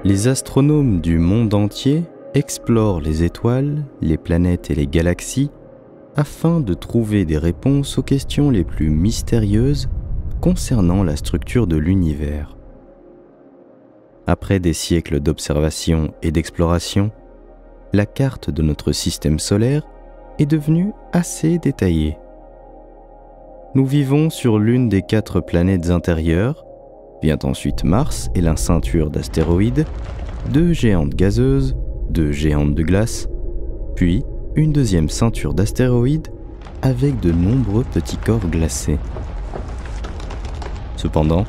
Les astronomes du monde entier explorent les étoiles, les planètes et les galaxies afin de trouver des réponses aux questions les plus mystérieuses concernant la structure de l'univers. Après des siècles d'observation et d'exploration, la carte de notre système solaire est devenue assez détaillée. Nous vivons sur l'une des 4 planètes intérieures, vient ensuite Mars et la ceinture d'astéroïdes, 2 géantes gazeuses, 2 géantes de glace, puis une deuxième ceinture d'astéroïdes avec de nombreux petits corps glacés. Cependant,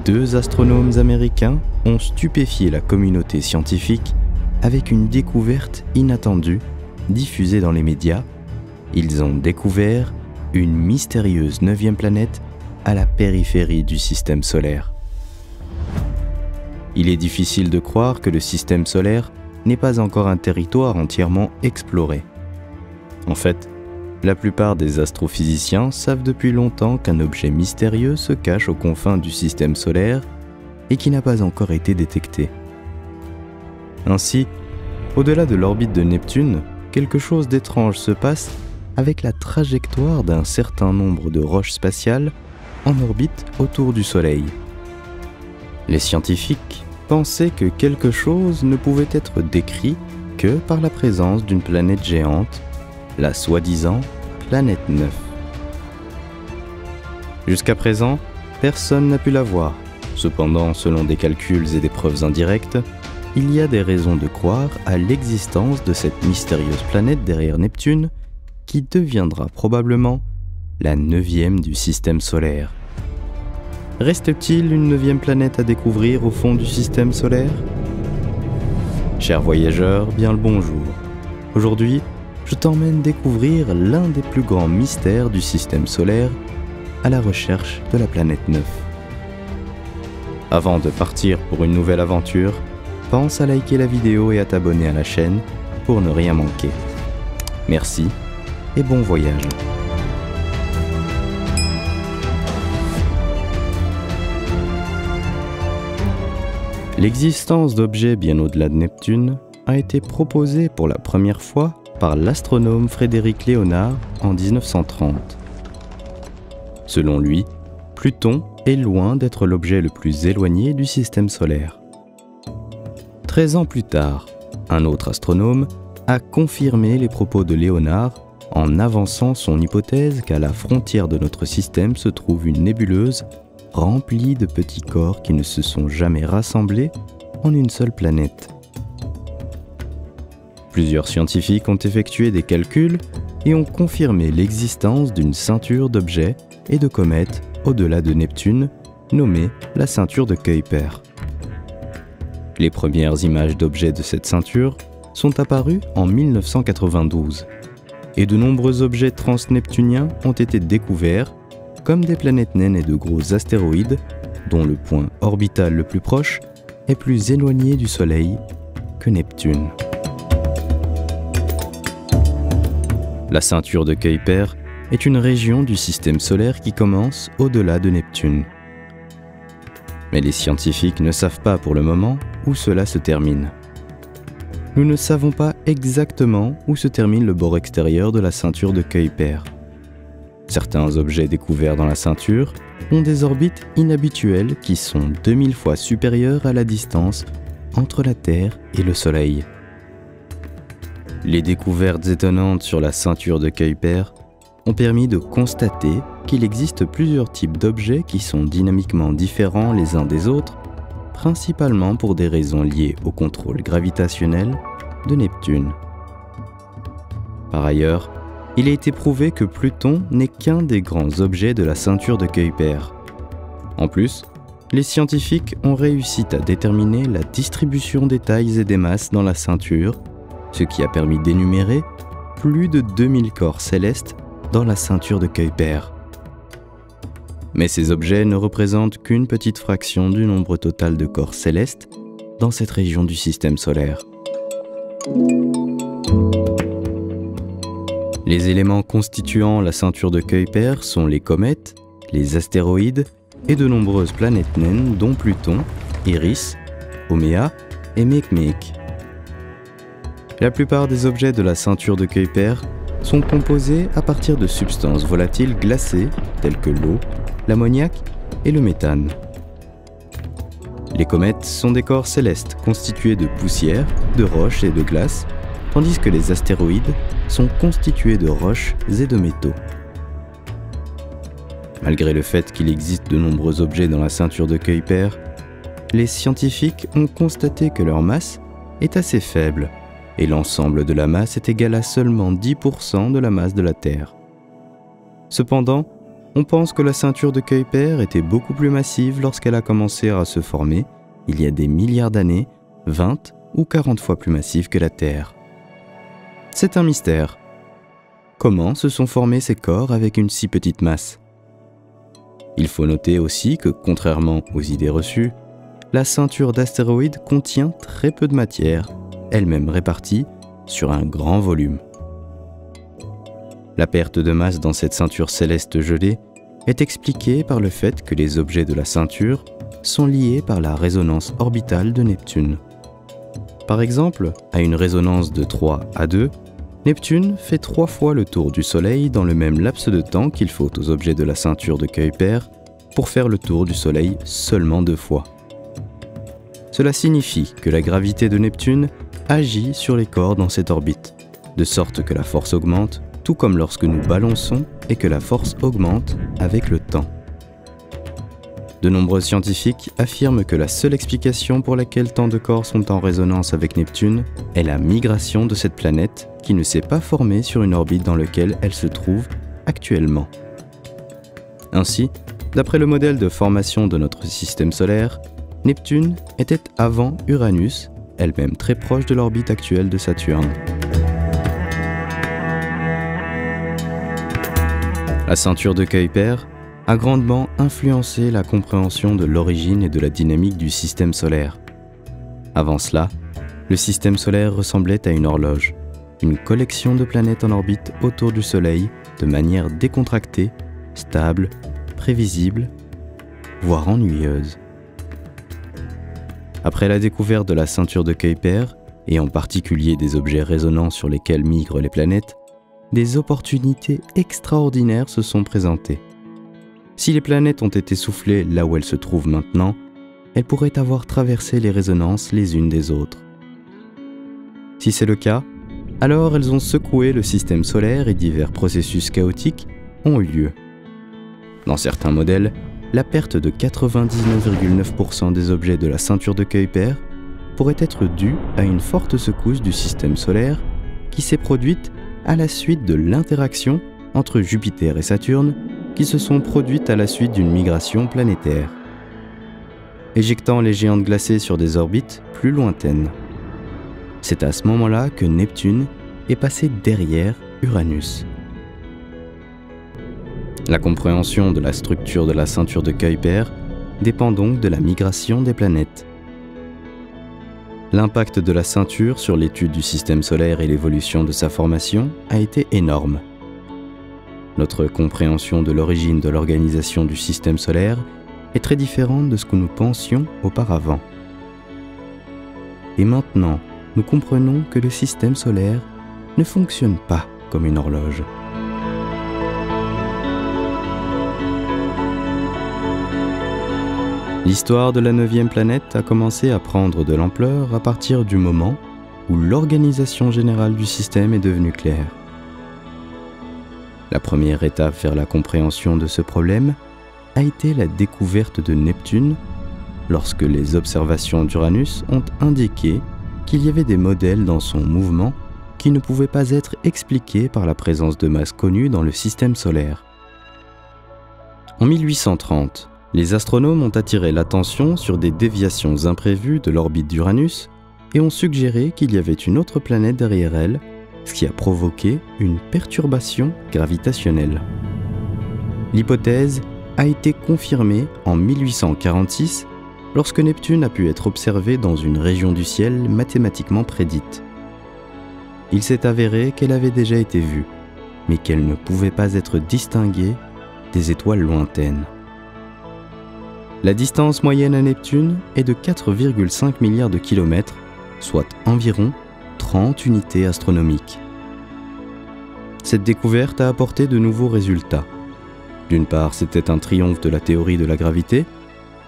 2 astronomes américains ont stupéfié la communauté scientifique avec une découverte inattendue diffusée dans les médias. Ils ont découvert une mystérieuse 9e planète à la périphérie du système solaire. Il est difficile de croire que le système solaire n'est pas encore un territoire entièrement exploré. En fait, la plupart des astrophysiciens savent depuis longtemps qu'un objet mystérieux se cache aux confins du système solaire et qui n'a pas encore été détecté. Ainsi, au-delà de l'orbite de Neptune, quelque chose d'étrange se passe avec la trajectoire d'un certain nombre de roches spatiales en orbite autour du Soleil. Les scientifiques pensaient que quelque chose ne pouvait être décrit que par la présence d'une planète géante, la soi-disant planète 9. Jusqu'à présent, personne n'a pu la voir. Cependant, selon des calculs et des preuves indirectes, il y a des raisons de croire à l'existence de cette mystérieuse planète derrière Neptune qui deviendra probablement la 9e du système solaire. Reste-t-il une 9e planète à découvrir au fond du système solaire ? Chers voyageurs, bien le bonjour. Aujourd'hui, je t'emmène découvrir l'un des plus grands mystères du système solaire à la recherche de la planète 9. Avant de partir pour une nouvelle aventure, pense à liker la vidéo et à t'abonner à la chaîne pour ne rien manquer. Merci et bon voyage. L'existence d'objets bien au-delà de Neptune a été proposée pour la première fois par l'astronome Frédéric Léonard en 1930. Selon lui, Pluton est loin d'être l'objet le plus éloigné du système solaire. 13 ans plus tard, un autre astronome a confirmé les propos de Léonard en avançant son hypothèse qu'à la frontière de notre système se trouve une nébuleuse remplie de petits corps qui ne se sont jamais rassemblés en une seule planète. Plusieurs scientifiques ont effectué des calculs et ont confirmé l'existence d'une ceinture d'objets et de comètes au-delà de Neptune, nommée la ceinture de Kuiper. Les premières images d'objets de cette ceinture sont apparues en 1992 et de nombreux objets transneptuniens ont été découverts comme des planètes naines et de gros astéroïdes dont le point orbital le plus proche est plus éloigné du Soleil que Neptune. La ceinture de Kuiper est une région du système solaire qui commence au-delà de Neptune. Mais les scientifiques ne savent pas pour le moment où cela se termine. Nous ne savons pas exactement où se termine le bord extérieur de la ceinture de Kuiper. Certains objets découverts dans la ceinture ont des orbites inhabituelles qui sont 2000 fois supérieures à la distance entre la Terre et le Soleil. Les découvertes étonnantes sur la ceinture de Kuiper ont permis de constater qu'il existe plusieurs types d'objets qui sont dynamiquement différents les uns des autres, principalement pour des raisons liées au contrôle gravitationnel de Neptune. Par ailleurs, il a été prouvé que Pluton n'est qu'un des grands objets de la ceinture de Kuiper. En plus, les scientifiques ont réussi à déterminer la distribution des tailles et des masses dans la ceinture, ce qui a permis d'énumérer plus de 2000 corps célestes dans la ceinture de Kuiper. Mais ces objets ne représentent qu'une petite fraction du nombre total de corps célestes dans cette région du système solaire. Les éléments constituant la ceinture de Kuiper sont les comètes, les astéroïdes et de nombreuses planètes naines dont Pluton, Eris, Haumea et Makemake. La plupart des objets de la ceinture de Kuiper sont composés à partir de substances volatiles glacées telles que l'eau, l'ammoniac et le méthane. Les comètes sont des corps célestes constitués de poussière, de roches et de glace, tandis que les astéroïdes sont constitués de roches et de métaux. Malgré le fait qu'il existe de nombreux objets dans la ceinture de Kuiper, les scientifiques ont constaté que leur masse est assez faible et l'ensemble de la masse est égal à seulement 10% de la masse de la Terre. Cependant, on pense que la ceinture de Kuiper était beaucoup plus massive lorsqu'elle a commencé à se former, il y a des milliards d'années, 20 ou 40 fois plus massive que la Terre. C'est un mystère. Comment se sont formés ces corps avec une si petite masse ? Il faut noter aussi que, contrairement aux idées reçues, la ceinture d'astéroïdes contient très peu de matière, elle-même répartie sur un grand volume. La perte de masse dans cette ceinture céleste gelée est expliquée par le fait que les objets de la ceinture sont liés par la résonance orbitale de Neptune. Par exemple, à une résonance de 3 à 2, Neptune fait 3 fois le tour du Soleil dans le même laps de temps qu'il faut aux objets de la ceinture de Kuiper pour faire le tour du Soleil seulement 2 fois. Cela signifie que la gravité de Neptune agit sur les corps dans cette orbite, de sorte que la force augmente, tout comme lorsque nous balançons et que la force augmente avec le temps. De nombreux scientifiques affirment que la seule explication pour laquelle tant de corps sont en résonance avec Neptune est la migration de cette planète qui ne s'est pas formée sur une orbite dans laquelle elle se trouve actuellement. Ainsi, d'après le modèle de formation de notre système solaire, Neptune était avant Uranus, elle-même très proche de l'orbite actuelle de Saturne. La ceinture de Kuiper a grandement influencé la compréhension de l'origine et de la dynamique du système solaire. Avant cela, le système solaire ressemblait à une horloge, une collection de planètes en orbite autour du Soleil de manière décontractée, stable, prévisible, voire ennuyeuse. Après la découverte de la ceinture de Kuiper, et en particulier des objets résonnants sur lesquels migrent les planètes, des opportunités extraordinaires se sont présentées. Si les planètes ont été soufflées là où elles se trouvent maintenant, elles pourraient avoir traversé les résonances les unes des autres. Si c'est le cas, alors elles ont secoué le système solaire et divers processus chaotiques ont eu lieu. Dans certains modèles, la perte de 99,9% des objets de la ceinture de Kuiper pourrait être due à une forte secousse du système solaire qui s'est produite à la suite de l'interaction entre Jupiter et Saturne qui se sont produites à la suite d'une migration planétaire, éjectant les géantes glacées sur des orbites plus lointaines. C'est à ce moment-là que Neptune est passé derrière Uranus. La compréhension de la structure de la ceinture de Kuiper dépend donc de la migration des planètes. L'impact de la ceinture sur l'étude du système solaire et l'évolution de sa formation a été énorme. Notre compréhension de l'origine de l'organisation du système solaire est très différente de ce que nous pensions auparavant. Et maintenant, nous comprenons que le système solaire ne fonctionne pas comme une horloge. L'histoire de la 9e planète a commencé à prendre de l'ampleur à partir du moment où l'organisation générale du système est devenue claire. La première étape vers la compréhension de ce problème a été la découverte de Neptune lorsque les observations d'Uranus ont indiqué qu'il y avait des modèles dans son mouvement qui ne pouvaient pas être expliqués par la présence de masses connues dans le système solaire. En 1830, les astronomes ont attiré l'attention sur des déviations imprévues de l'orbite d'Uranus et ont suggéré qu'il y avait une autre planète derrière elle, ce qui a provoqué une perturbation gravitationnelle. L'hypothèse a été confirmée en 1846 lorsque Neptune a pu être observé dans une région du ciel mathématiquement prédite. Il s'est avéré qu'elle avait déjà été vue, mais qu'elle ne pouvait pas être distinguée des étoiles lointaines. La distance moyenne à Neptune est de 4,5 milliards de kilomètres soit environ 30 unités astronomiques. Cette découverte a apporté de nouveaux résultats. D'une part, c'était un triomphe de la théorie de la gravité,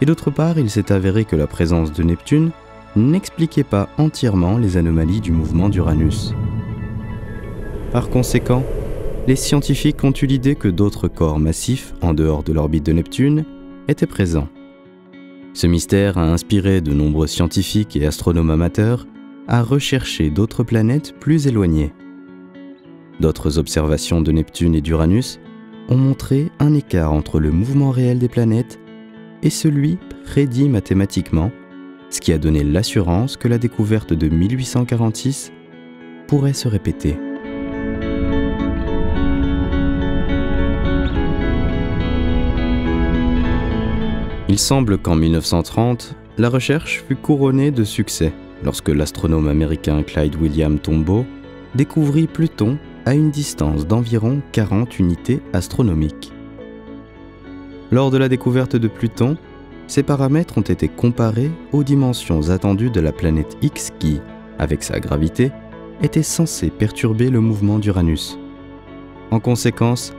et d'autre part, il s'est avéré que la présence de Neptune n'expliquait pas entièrement les anomalies du mouvement d'Uranus. Par conséquent, les scientifiques ont eu l'idée que d'autres corps massifs, en dehors de l'orbite de Neptune, étaient présents. Ce mystère a inspiré de nombreux scientifiques et astronomes amateurs à rechercher d'autres planètes plus éloignées. D'autres observations de Neptune et d'Uranus ont montré un écart entre le mouvement réel des planètes et celui prédit mathématiquement, ce qui a donné l'assurance que la découverte de 1846 pourrait se répéter. Il semble qu'en 1930, la recherche fut couronnée de succès lorsque l'astronome américain Clyde William Tombaugh découvrit Pluton à une distance d'environ 40 unités astronomiques. Lors de la découverte de Pluton, ces paramètres ont été comparés aux dimensions attendues de la planète X qui, avec sa gravité, était censée perturber le mouvement d'Uranus. En conséquence,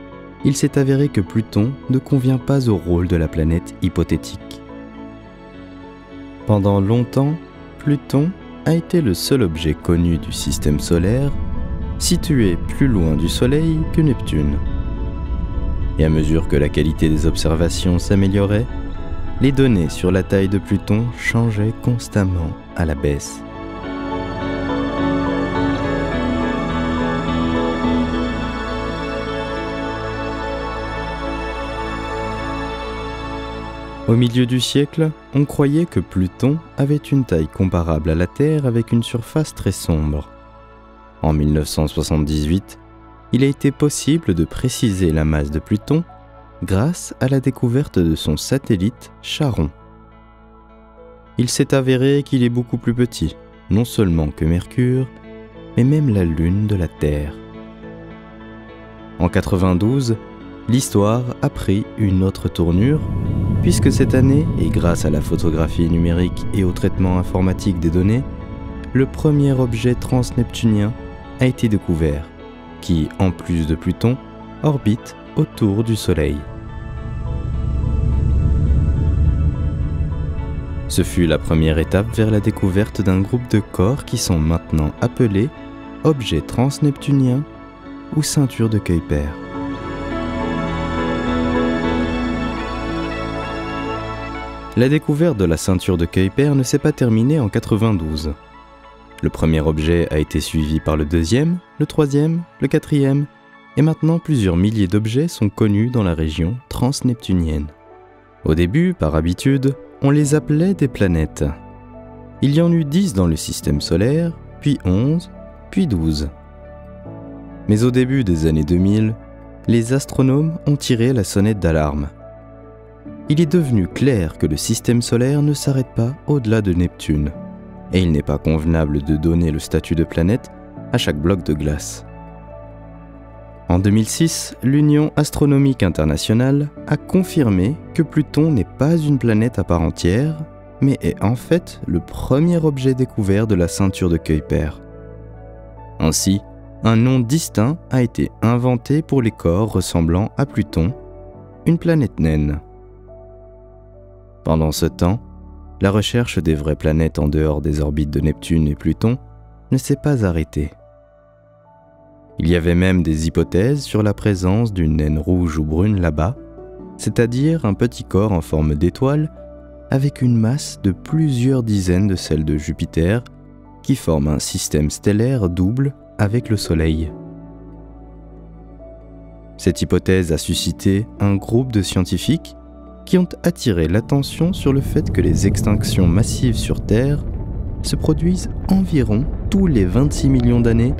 il s'est avéré que Pluton ne convient pas au rôle de la planète hypothétique. Pendant longtemps, Pluton a été le seul objet connu du système solaire situé plus loin du Soleil que Neptune. Et à mesure que la qualité des observations s'améliorait, les données sur la taille de Pluton changeaient constamment à la baisse. Au milieu du siècle, on croyait que Pluton avait une taille comparable à la Terre avec une surface très sombre. En 1978, il a été possible de préciser la masse de Pluton grâce à la découverte de son satellite Charon. Il s'est avéré qu'il est beaucoup plus petit, non seulement que Mercure, mais même la Lune de la Terre. En 1992, l'histoire a pris une autre tournure, puisque cette année, et grâce à la photographie numérique et au traitement informatique des données, le premier objet transneptunien a été découvert, qui, en plus de Pluton, orbite autour du Soleil. Ce fut la première étape vers la découverte d'un groupe de corps qui sont maintenant appelés objets transneptuniens ou ceintures de Kuiper. La découverte de la ceinture de Kuiper ne s'est pas terminée en 1992. Le premier objet a été suivi par le deuxième, le troisième, le quatrième, et maintenant plusieurs milliers d'objets sont connus dans la région transneptunienne. Au début, par habitude, on les appelait des planètes. Il y en eut 10 dans le système solaire, puis 11, puis 12. Mais au début des années 2000, les astronomes ont tiré la sonnette d'alarme. Il est devenu clair que le système solaire ne s'arrête pas au-delà de Neptune, et il n'est pas convenable de donner le statut de planète à chaque bloc de glace. En 2006, l'Union astronomique internationale a confirmé que Pluton n'est pas une planète à part entière, mais est en fait le premier objet découvert de la ceinture de Kuiper. Ainsi, un nom distinct a été inventé pour les corps ressemblant à Pluton, une planète naine. Pendant ce temps, la recherche des vraies planètes en dehors des orbites de Neptune et Pluton ne s'est pas arrêtée. Il y avait même des hypothèses sur la présence d'une naine rouge ou brune là-bas, c'est-à-dire un petit corps en forme d'étoile avec une masse de plusieurs dizaines de celles de Jupiter qui forme un système stellaire double avec le Soleil. Cette hypothèse a suscité un groupe de scientifiques qui ont attiré l'attention sur le fait que les extinctions massives sur Terre se produisent environ tous les 26 millions d'années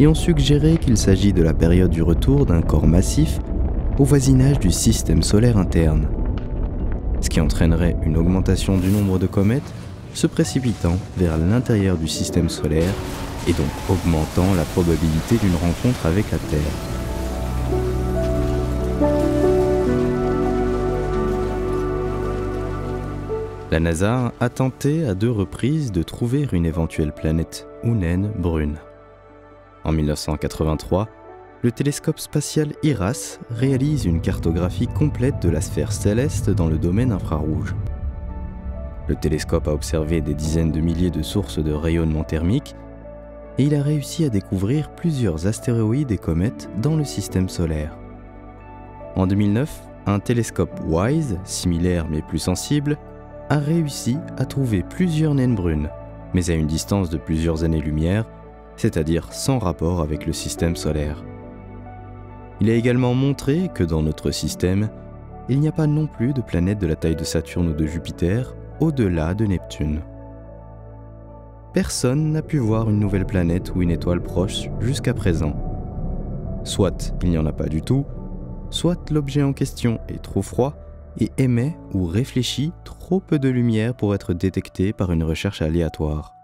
et ont suggéré qu'il s'agit de la période du retour d'un corps massif au voisinage du système solaire interne, ce qui entraînerait une augmentation du nombre de comètes se précipitant vers l'intérieur du système solaire et donc augmentant la probabilité d'une rencontre avec la Terre. La NASA a tenté à 2 reprises de trouver une éventuelle planète ou naine brune. En 1983, le télescope spatial IRAS réalise une cartographie complète de la sphère céleste dans le domaine infrarouge. Le télescope a observé des dizaines de milliers de sources de rayonnement thermique et il a réussi à découvrir plusieurs astéroïdes et comètes dans le système solaire. En 2009, un télescope WISE, similaire mais plus sensible, a réussi à trouver plusieurs naines brunes, mais à une distance de plusieurs années-lumière, c'est-à-dire sans rapport avec le système solaire. Il a également montré que dans notre système, il n'y a pas non plus de planètes de la taille de Saturne ou de Jupiter au-delà de Neptune. Personne n'a pu voir une nouvelle planète ou une étoile proche jusqu'à présent. Soit il n'y en a pas du tout, soit l'objet en question est trop froid et émet ou réfléchit trop peu de lumière pour être détecté par une recherche aléatoire.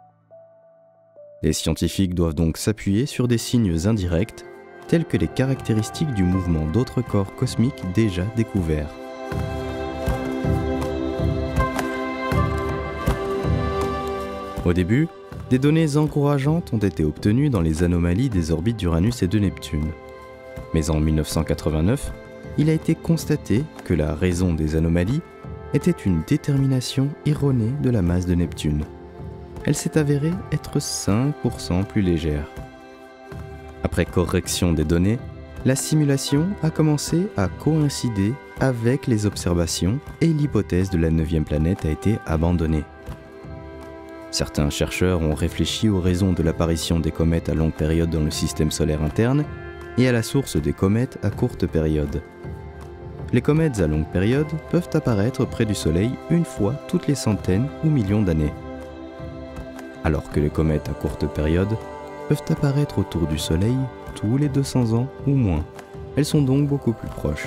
Les scientifiques doivent donc s'appuyer sur des signes indirects tels que les caractéristiques du mouvement d'autres corps cosmiques déjà découverts. Au début, des données encourageantes ont été obtenues dans les anomalies des orbites d'Uranus et de Neptune. Mais en 1989, il a été constaté que la raison des anomalies était une détermination erronée de la masse de Neptune. Elle s'est avérée être 5% plus légère. Après correction des données, la simulation a commencé à coïncider avec les observations et l'hypothèse de la 9e planète a été abandonnée. Certains chercheurs ont réfléchi aux raisons de l'apparition des comètes à longue période dans le système solaire interne et à la source des comètes à courte période. Les comètes à longue période peuvent apparaître près du Soleil une fois toutes les centaines ou millions d'années, alors que les comètes à courte période peuvent apparaître autour du Soleil tous les 200 ans ou moins. Elles sont donc beaucoup plus proches.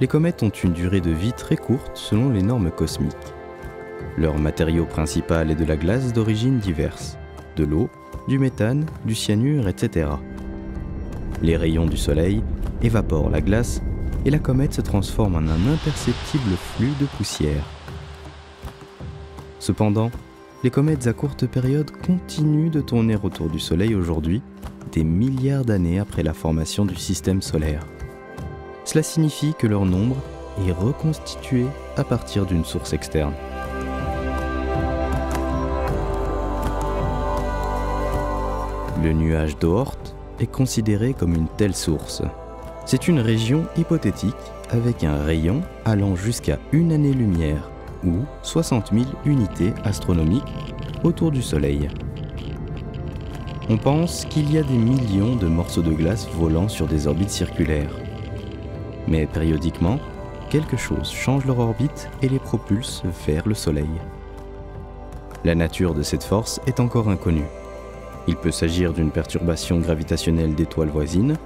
Les comètes ont une durée de vie très courte selon les normes cosmiques. Leur matériau principal est de la glace d'origines diverses, de l'eau, du méthane, du cyanure, etc. Les rayons du Soleil évaporent la glace et la comète se transforme en un imperceptible flux de poussière. Cependant, les comètes à courte période continuent de tourner autour du Soleil aujourd'hui, des milliards d'années après la formation du système solaire. Cela signifie que leur nombre est reconstitué à partir d'une source externe. Le nuage d'Oort est considéré comme une telle source. C'est une région hypothétique avec un rayon allant jusqu'à 1 année-lumière ou 60 000 unités astronomiques autour du Soleil. On pense qu'il y a des millions de morceaux de glace volant sur des orbites circulaires. Mais périodiquement, quelque chose change leur orbite et les propulse vers le Soleil. La nature de cette force est encore inconnue. Il peut s'agir d'une perturbation gravitationnelle d'étoiles voisines,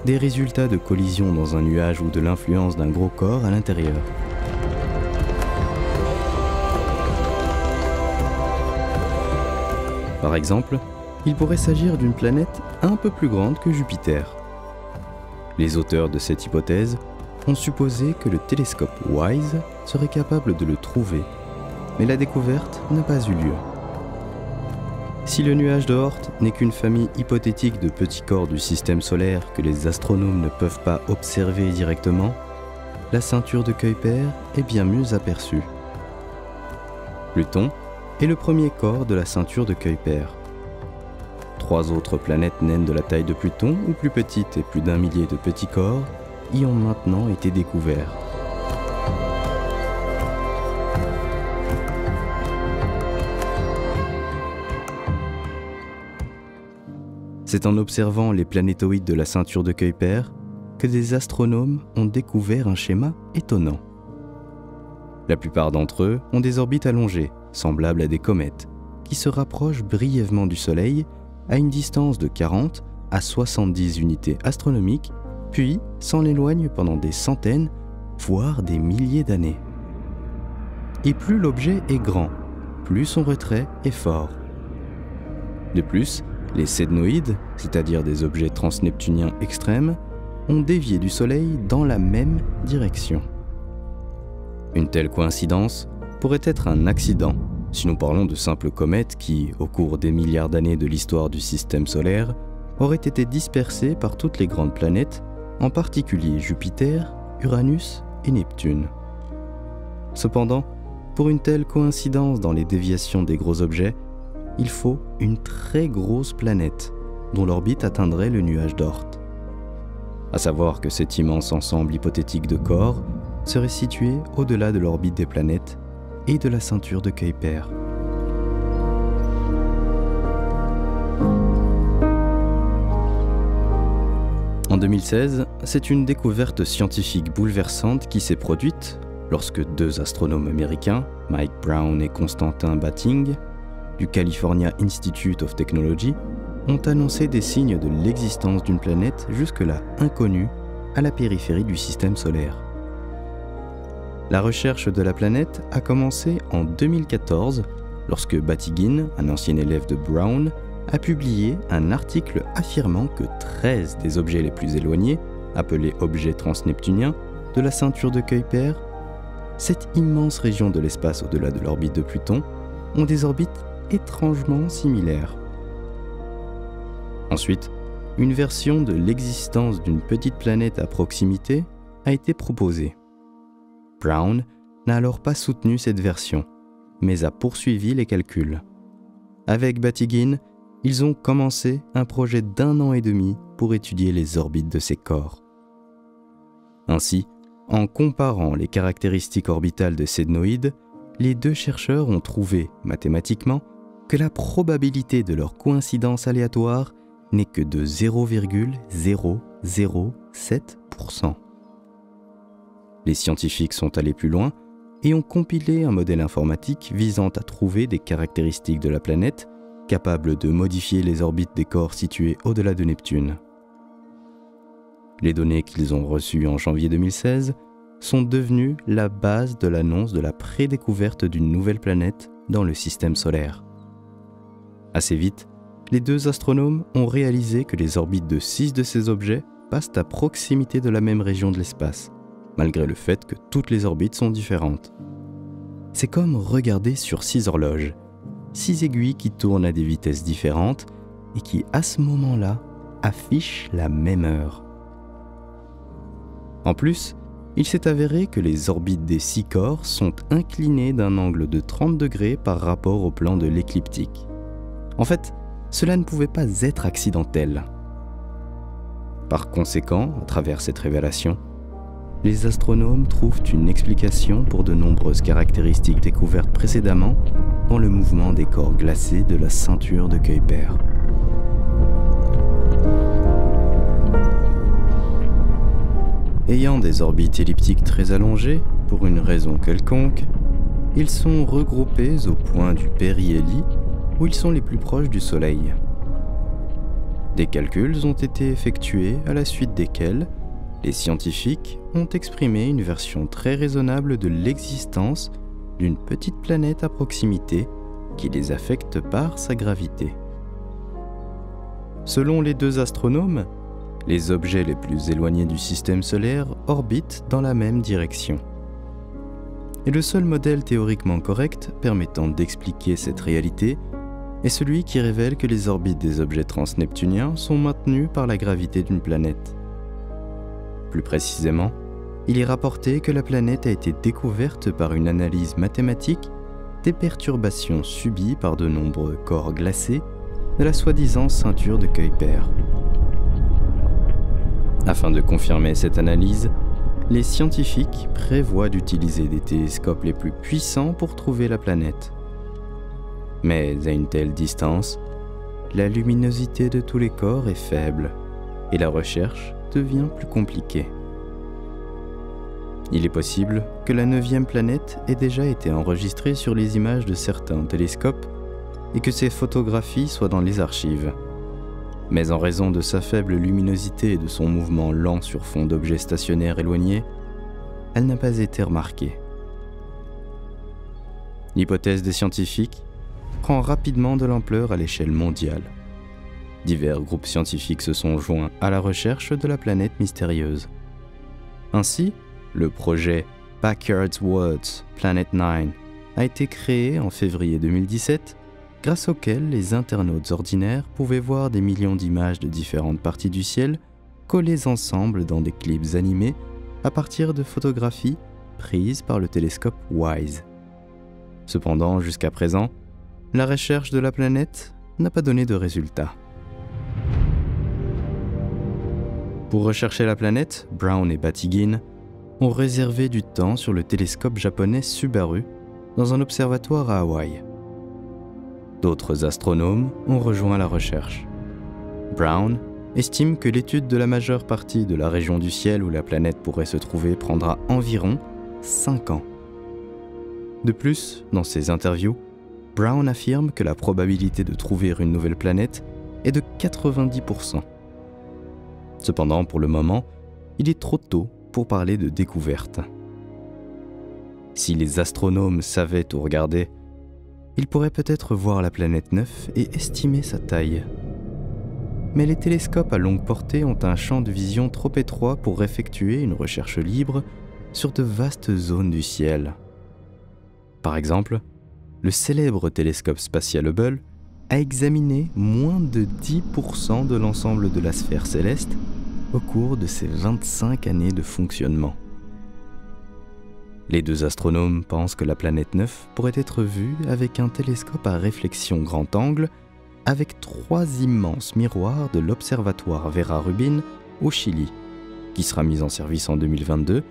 des résultats de collisions dans un nuage ou de l'influence d'un gros corps à l'intérieur. Par exemple, il pourrait s'agir d'une planète un peu plus grande que Jupiter. Les auteurs de cette hypothèse ont supposé que le télescope WISE serait capable de le trouver, mais la découverte n'a pas eu lieu. Si le nuage d'Oort n'est qu'une famille hypothétique de petits corps du système solaire que les astronomes ne peuvent pas observer directement, la ceinture de Kuiper est bien mieux aperçue. Pluton est le premier corps de la ceinture de Kuiper. 3 autres planètes naines de la taille de Pluton ou plus petites et plus d'1 millier de petits corps y ont maintenant été découverts. C'est en observant les planétoïdes de la ceinture de Kuiper que des astronomes ont découvert un schéma étonnant. La plupart d'entre eux ont des orbites allongées, semblables à des comètes, qui se rapprochent brièvement du Soleil à une distance de 40 à 70 unités astronomiques, puis s'en éloignent pendant des centaines, voire des milliers d'années. Et plus l'objet est grand, plus son retrait est fort. De plus, les sédnoïdes, c'est-à-dire des objets transneptuniens extrêmes, ont dévié du Soleil dans la même direction. Une telle coïncidence pourrait être un accident si nous parlons de simples comètes qui, au cours des milliards d'années de l'histoire du système solaire, auraient été dispersées par toutes les grandes planètes, en particulier Jupiter, Uranus et Neptune. Cependant, pour une telle coïncidence dans les déviations des gros objets, il faut une très grosse planète, dont l'orbite atteindrait le nuage d'Oort. À savoir que cet immense ensemble hypothétique de corps serait situé au-delà de l'orbite des planètes et de la ceinture de Kuiper. En 2016, c'est une découverte scientifique bouleversante qui s'est produite lorsque deux astronomes américains, Mike Brown et Constantin Batting, du California Institute of Technology, ont annoncé des signes de l'existence d'une planète jusque-là inconnue à la périphérie du système solaire. La recherche de la planète a commencé en 2014 lorsque Batygin, un ancien élève de Brown, a publié un article affirmant que 13 des objets les plus éloignés, appelés objets transneptuniens, de la ceinture de Kuiper, cette immense région de l'espace au-delà de l'orbite de Pluton, ont des orbites étrangement similaires. Ensuite, une version de l'existence d'une petite planète à proximité a été proposée. Brown n'a alors pas soutenu cette version, mais a poursuivi les calculs. Avec Batygin, ils ont commencé un projet d'1 an et demi pour étudier les orbites de ces corps. Ainsi, en comparant les caractéristiques orbitales de Sednoïdes, les deux chercheurs ont trouvé, mathématiquement, que la probabilité de leur coïncidence aléatoire n'est que de 0,007%. Les scientifiques sont allés plus loin et ont compilé un modèle informatique visant à trouver des caractéristiques de la planète capables de modifier les orbites des corps situés au-delà de Neptune. Les données qu'ils ont reçues en janvier 2016 sont devenues la base de l'annonce de la prédécouverte d'une nouvelle planète dans le système solaire. Assez vite, les deux astronomes ont réalisé que les orbites de 6 de ces objets passent à proximité de la même région de l'espace, malgré le fait que toutes les orbites sont différentes. C'est comme regarder sur 6 horloges, 6 aiguilles qui tournent à des vitesses différentes et qui, à ce moment-là, affichent la même heure. En plus, il s'est avéré que les orbites des 6 corps sont inclinées d'un angle de 30 degrés par rapport au plan de l'écliptique. En fait, cela ne pouvait pas être accidentel. Par conséquent, à travers cette révélation, les astronomes trouvent une explication pour de nombreuses caractéristiques découvertes précédemment dans le mouvement des corps glacés de la ceinture de Kuiper. Ayant des orbites elliptiques très allongées, pour une raison quelconque, ils sont regroupés au point du périhélie, où ils sont les plus proches du Soleil. Des calculs ont été effectués à la suite desquels les scientifiques ont exprimé une version très raisonnable de l'existence d'une petite planète à proximité qui les affecte par sa gravité. Selon les deux astronomes, les objets les plus éloignés du système solaire orbitent dans la même direction. Et le seul modèle théoriquement correct permettant d'expliquer cette réalité est celui qui révèle que les orbites des objets transneptuniens sont maintenues par la gravité d'une planète. Plus précisément, il est rapporté que la planète a été découverte par une analyse mathématique des perturbations subies par de nombreux corps glacés de la soi-disant ceinture de Kuiper. Afin de confirmer cette analyse, les scientifiques prévoient d'utiliser des télescopes les plus puissants pour trouver la planète. Mais à une telle distance, la luminosité de tous les corps est faible et la recherche devient plus compliquée. Il est possible que la 9e planète ait déjà été enregistrée sur les images de certains télescopes et que ces photographies soient dans les archives. Mais en raison de sa faible luminosité et de son mouvement lent sur fond d'objets stationnaires éloignés, elle n'a pas été remarquée. L'hypothèse des scientifiques prend rapidement de l'ampleur à l'échelle mondiale. Divers groupes scientifiques se sont joints à la recherche de la planète mystérieuse. Ainsi, le projet Packard's World Planet 9 a été créé en février 2017, grâce auquel les internautes ordinaires pouvaient voir des millions d'images de différentes parties du ciel collées ensemble dans des clips animés à partir de photographies prises par le télescope WISE. Cependant, jusqu'à présent, la recherche de la planète n'a pas donné de résultats. Pour rechercher la planète, Brown et Batygin ont réservé du temps sur le télescope japonais Subaru dans un observatoire à Hawaï. D'autres astronomes ont rejoint la recherche. Brown estime que l'étude de la majeure partie de la région du ciel où la planète pourrait se trouver prendra environ 5 ans. De plus, dans ses interviews, Brown affirme que la probabilité de trouver une nouvelle planète est de 90%. Cependant, pour le moment, il est trop tôt pour parler de découverte. Si les astronomes savaient où regarder, ils pourraient peut-être voir la planète 9 et estimer sa taille. Mais les télescopes à longue portée ont un champ de vision trop étroit pour effectuer une recherche libre sur de vastes zones du ciel. Par exemple, le célèbre télescope spatial Hubble a examiné moins de 10% de l'ensemble de la sphère céleste au cours de ses 25 années de fonctionnement. Les deux astronomes pensent que la planète 9 pourrait être vue avec un télescope à réflexion grand angle avec 3 immenses miroirs de l'observatoire Vera Rubin au Chili, qui sera mis en service en 2022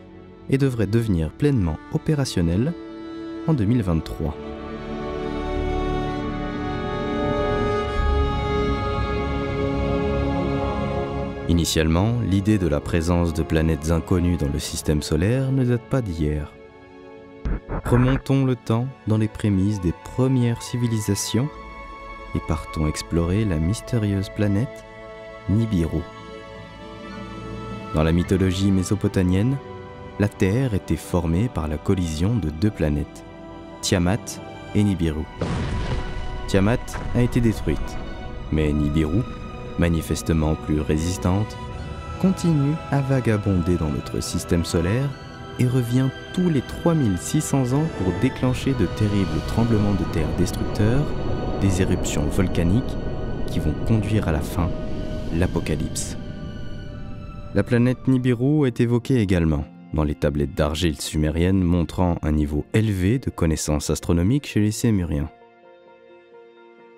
et devrait devenir pleinement opérationnel en 2023. Initialement, l'idée de la présence de planètes inconnues dans le système solaire ne date pas d'hier. Remontons le temps dans les prémices des premières civilisations et partons explorer la mystérieuse planète Nibiru. Dans la mythologie mésopotamienne, la Terre était formée par la collision de 2 planètes, Tiamat et Nibiru. Tiamat a été détruite, mais Nibiru, manifestement plus résistante, continue à vagabonder dans notre système solaire et revient tous les 3600 ans pour déclencher de terribles tremblements de terre destructeurs, des éruptions volcaniques qui vont conduire à la fin, l'apocalypse. La planète Nibiru est évoquée également dans les tablettes d'argile sumériennes montrant un niveau élevé de connaissances astronomiques chez les Sémuriens.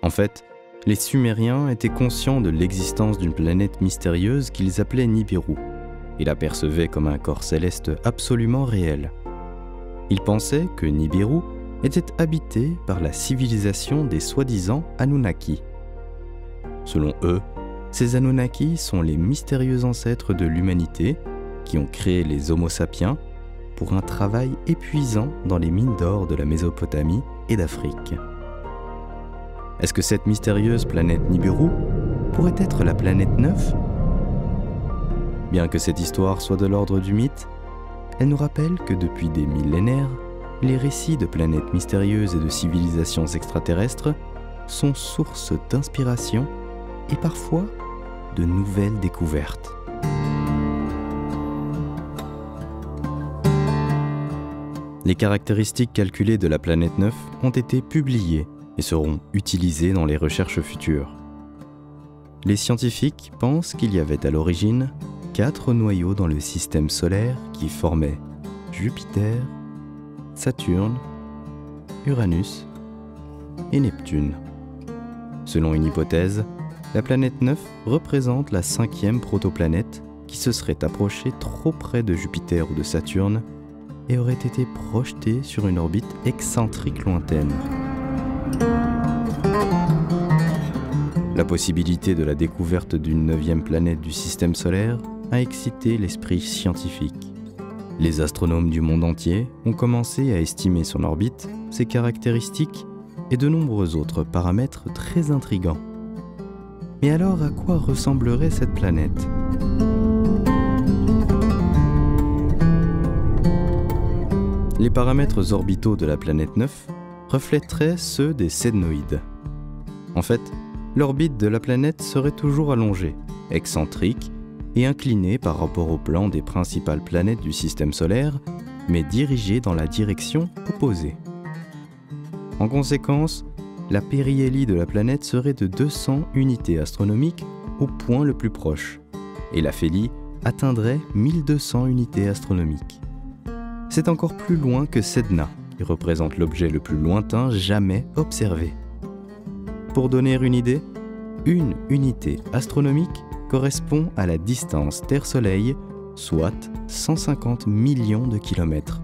En fait, les Sumériens étaient conscients de l'existence d'une planète mystérieuse qu'ils appelaient Nibiru. Ils la percevaient comme un corps céleste absolument réel. Ils pensaient que Nibiru était habité par la civilisation des soi-disant Anunnaki. Selon eux, ces Anunnaki sont les mystérieux ancêtres de l'humanité qui ont créé les Homo sapiens pour un travail épuisant dans les mines d'or de la Mésopotamie et d'Afrique. Est-ce que cette mystérieuse planète Nibiru pourrait être la planète 9 ? Bien que cette histoire soit de l'ordre du mythe, elle nous rappelle que depuis des millénaires, les récits de planètes mystérieuses et de civilisations extraterrestres sont source d'inspiration et parfois de nouvelles découvertes. Les caractéristiques calculées de la planète 9 ont été publiées et seront utilisées dans les recherches futures. Les scientifiques pensent qu'il y avait à l'origine 4 noyaux dans le système solaire qui formaient Jupiter, Saturne, Uranus et Neptune. Selon une hypothèse, la planète 9 représente la 5e protoplanète qui se serait approchée trop près de Jupiter ou de Saturne et aurait été projetée sur une orbite excentrique lointaine. La possibilité de la découverte d'une 9e planète du système solaire a excité l'esprit scientifique. Les astronomes du monde entier ont commencé à estimer son orbite, ses caractéristiques et de nombreux autres paramètres très intrigants. Mais alors, à quoi ressemblerait cette planète ? Les paramètres orbitaux de la planète 9 reflèteraient ceux des sédnoïdes. En fait, l'orbite de la planète serait toujours allongée, excentrique et inclinée par rapport au plan des principales planètes du système solaire, mais dirigée dans la direction opposée. En conséquence, la périhélie de la planète serait de 200 unités astronomiques au point le plus proche, et la Phélie atteindrait 1200 unités astronomiques. C'est encore plus loin que Sedna, qui représente l'objet le plus lointain jamais observé. Pour donner une idée, une unité astronomique correspond à la distance Terre-Soleil, soit 150 millions de kilomètres.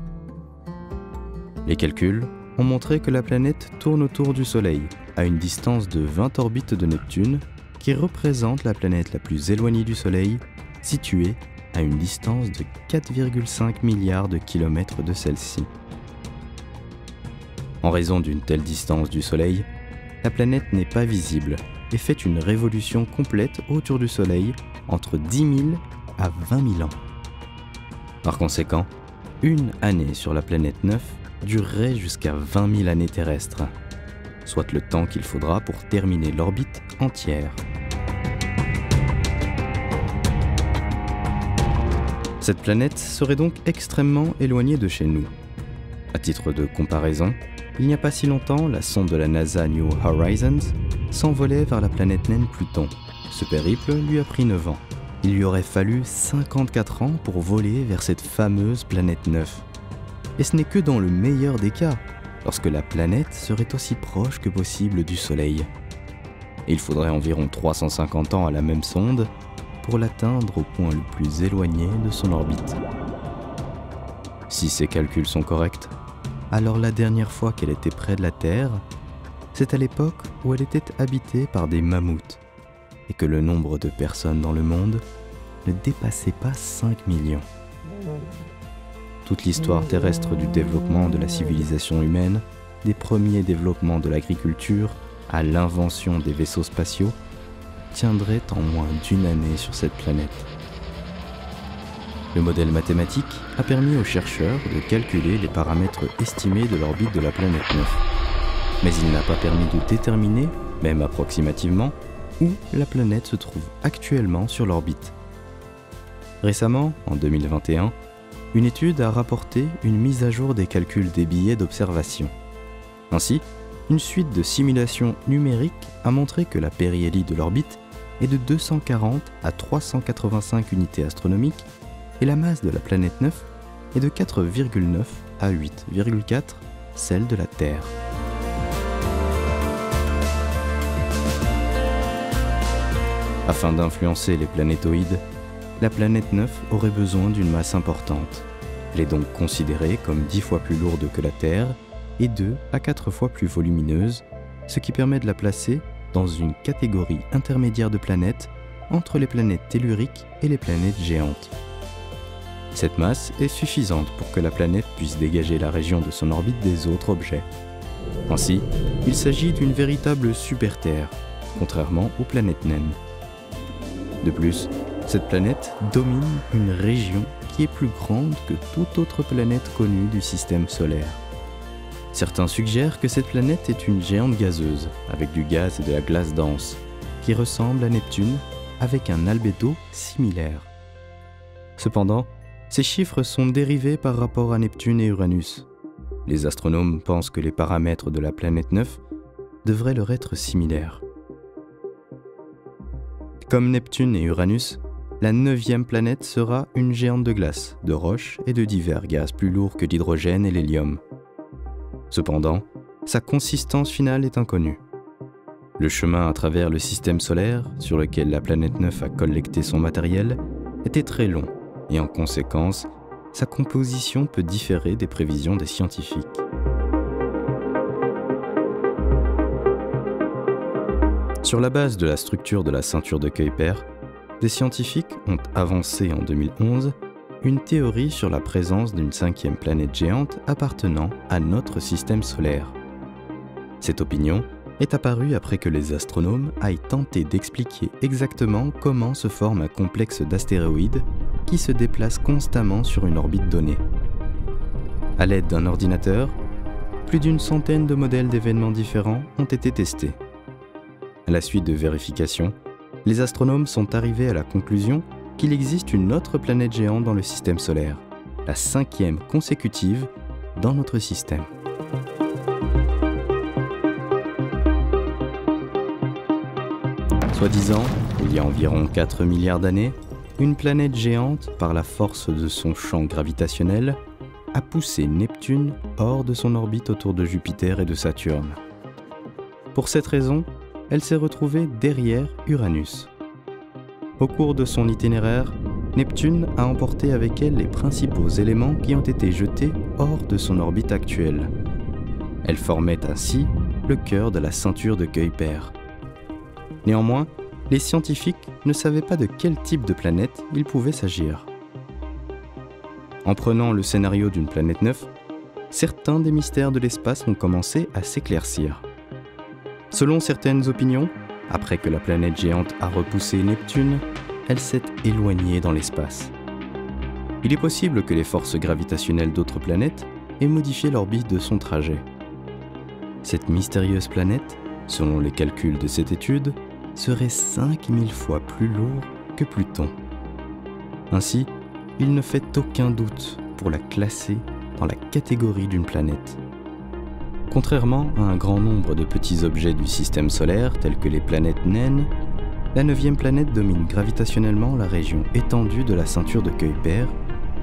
Les calculs ont montré que la planète tourne autour du Soleil à une distance de 20 orbites de Neptune, qui représente la planète la plus éloignée du Soleil, située à une distance de 4,5 milliards de kilomètres de celle-ci. En raison d'une telle distance du Soleil, la planète n'est pas visible et fait une révolution complète autour du Soleil entre 10 000 à 20 000 ans. Par conséquent, une année sur la planète 9 durerait jusqu'à 20 000 années terrestres, soit le temps qu'il faudra pour terminer l'orbite entière. Cette planète serait donc extrêmement éloignée de chez nous. À titre de comparaison, il n'y a pas si longtemps, la sonde de la NASA New Horizons s'envolait vers la planète naine Pluton. Ce périple lui a pris 9 ans. Il lui aurait fallu 54 ans pour voler vers cette fameuse planète 9. Et ce n'est que dans le meilleur des cas, lorsque la planète serait aussi proche que possible du Soleil. Et il faudrait environ 350 ans à la même sonde pour l'atteindre au point le plus éloigné de son orbite. Si ces calculs sont corrects, alors la dernière fois qu'elle était près de la Terre, c'est à l'époque où elle était habitée par des mammouths, et que le nombre de personnes dans le monde ne dépassait pas 5 millions. Toute l'histoire terrestre du développement de la civilisation humaine, des premiers développements de l'agriculture à l'invention des vaisseaux spatiaux, tiendrait en moins d'une année sur cette planète. Le modèle mathématique a permis aux chercheurs de calculer les paramètres estimés de l'orbite de la planète 9. Mais il n'a pas permis de déterminer, même approximativement, où la planète se trouve actuellement sur l'orbite. Récemment, en 2021, une étude a rapporté une mise à jour des calculs des billets d'observation. Ainsi, une suite de simulations numériques a montré que la périhélie de l'orbite est de 240 à 385 unités astronomiques et la masse de la planète 9 est de 4,9 à 8,4 celle de la Terre. Afin d'influencer les planétoïdes, la planète 9 aurait besoin d'une masse importante. Elle est donc considérée comme 10 fois plus lourde que la Terre et 2 à 4 fois plus volumineuse, ce qui permet de la placer dans une catégorie intermédiaire de planètes entre les planètes telluriques et les planètes géantes. Cette masse est suffisante pour que la planète puisse dégager la région de son orbite des autres objets. Ainsi, il s'agit d'une véritable super-Terre, contrairement aux planètes naines. De plus, cette planète domine une région qui est plus grande que toute autre planète connue du système solaire. Certains suggèrent que cette planète est une géante gazeuse, avec du gaz et de la glace dense, qui ressemble à Neptune, avec un albédo similaire. Cependant, ces chiffres sont dérivés par rapport à Neptune et Uranus. Les astronomes pensent que les paramètres de la planète 9 devraient leur être similaires. Comme Neptune et Uranus, la 9e planète sera une géante de glace, de roches et de divers gaz plus lourds que l'hydrogène et l'hélium. Cependant, sa consistance finale est inconnue. Le chemin à travers le système solaire, sur lequel la planète 9 a collecté son matériel, était très long, et en conséquence, sa composition peut différer des prévisions des scientifiques. Sur la base de la structure de la ceinture de Kuiper, des scientifiques ont avancé en 2011 une théorie sur la présence d'une 5e planète géante appartenant à notre système solaire. Cette opinion est apparue après que les astronomes aient tenté d'expliquer exactement comment se forme un complexe d'astéroïdes qui se déplace constamment sur une orbite donnée. À l'aide d'un ordinateur, plus d'une centaine de modèles d'événements différents ont été testés. À la suite de vérifications, les astronomes sont arrivés à la conclusion qu'il existe une autre planète géante dans le système solaire, la 5e consécutive dans notre système. Soi-disant, il y a environ 4 milliards d'années, une planète géante, par la force de son champ gravitationnel, a poussé Neptune hors de son orbite autour de Jupiter et de Saturne. Pour cette raison, elle s'est retrouvée derrière Uranus. Au cours de son itinéraire, Neptune a emporté avec elle les principaux éléments qui ont été jetés hors de son orbite actuelle. Elle formait ainsi le cœur de la ceinture de Kuiper. Néanmoins, les scientifiques ne savaient pas de quel type de planète il pouvait s'agir. En prenant le scénario d'une planète neuve, certains des mystères de l'espace ont commencé à s'éclaircir. Selon certaines opinions, après que la planète géante a repoussé Neptune, elle s'est éloignée dans l'espace. Il est possible que les forces gravitationnelles d'autres planètes aient modifié l'orbite de son trajet. Cette mystérieuse planète, selon les calculs de cette étude, serait 5000 fois plus lourde que Pluton. Ainsi, il ne fait aucun doute pour la classer dans la catégorie d'une planète. Contrairement à un grand nombre de petits objets du système solaire, tels que les planètes naines, la 9e planète domine gravitationnellement la région étendue de la ceinture de Kuiper,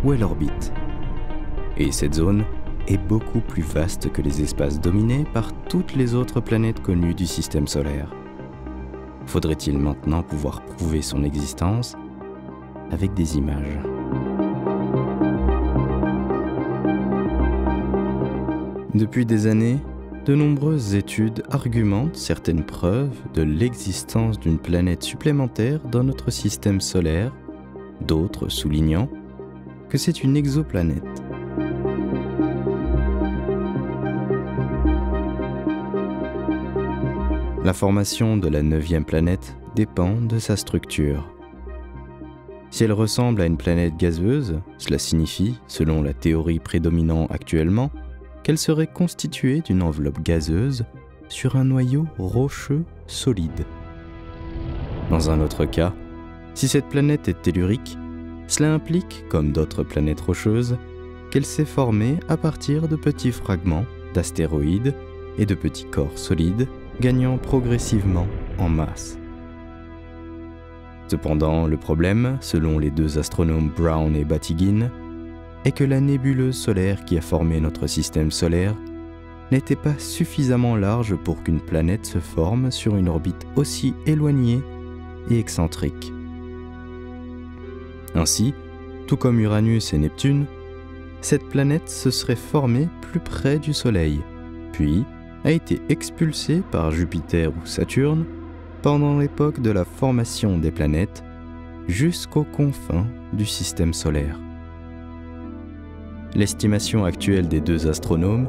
où elle orbite. Et cette zone est beaucoup plus vaste que les espaces dominés par toutes les autres planètes connues du système solaire. Faudrait-il maintenant pouvoir prouver son existence avec des images ? Depuis des années, de nombreuses études argumentent certaines preuves de l'existence d'une planète supplémentaire dans notre système solaire, d'autres soulignant que c'est une exoplanète. La formation de la 9e planète dépend de sa structure. Si elle ressemble à une planète gazeuse, cela signifie, selon la théorie prédominante actuellement, qu'elle serait constituée d'une enveloppe gazeuse sur un noyau rocheux solide. Dans un autre cas, si cette planète est tellurique, cela implique, comme d'autres planètes rocheuses, qu'elle s'est formée à partir de petits fragments d'astéroïdes et de petits corps solides gagnant progressivement en masse. Cependant, le problème, selon les deux astronomes Brown et Batygin, est que la nébuleuse solaire qui a formé notre système solaire n'était pas suffisamment large pour qu'une planète se forme sur une orbite aussi éloignée et excentrique. Ainsi, tout comme Uranus et Neptune, cette planète se serait formée plus près du Soleil, puis a été expulsée par Jupiter ou Saturne pendant l'époque de la formation des planètes jusqu'aux confins du système solaire. L'estimation actuelle des deux astronomes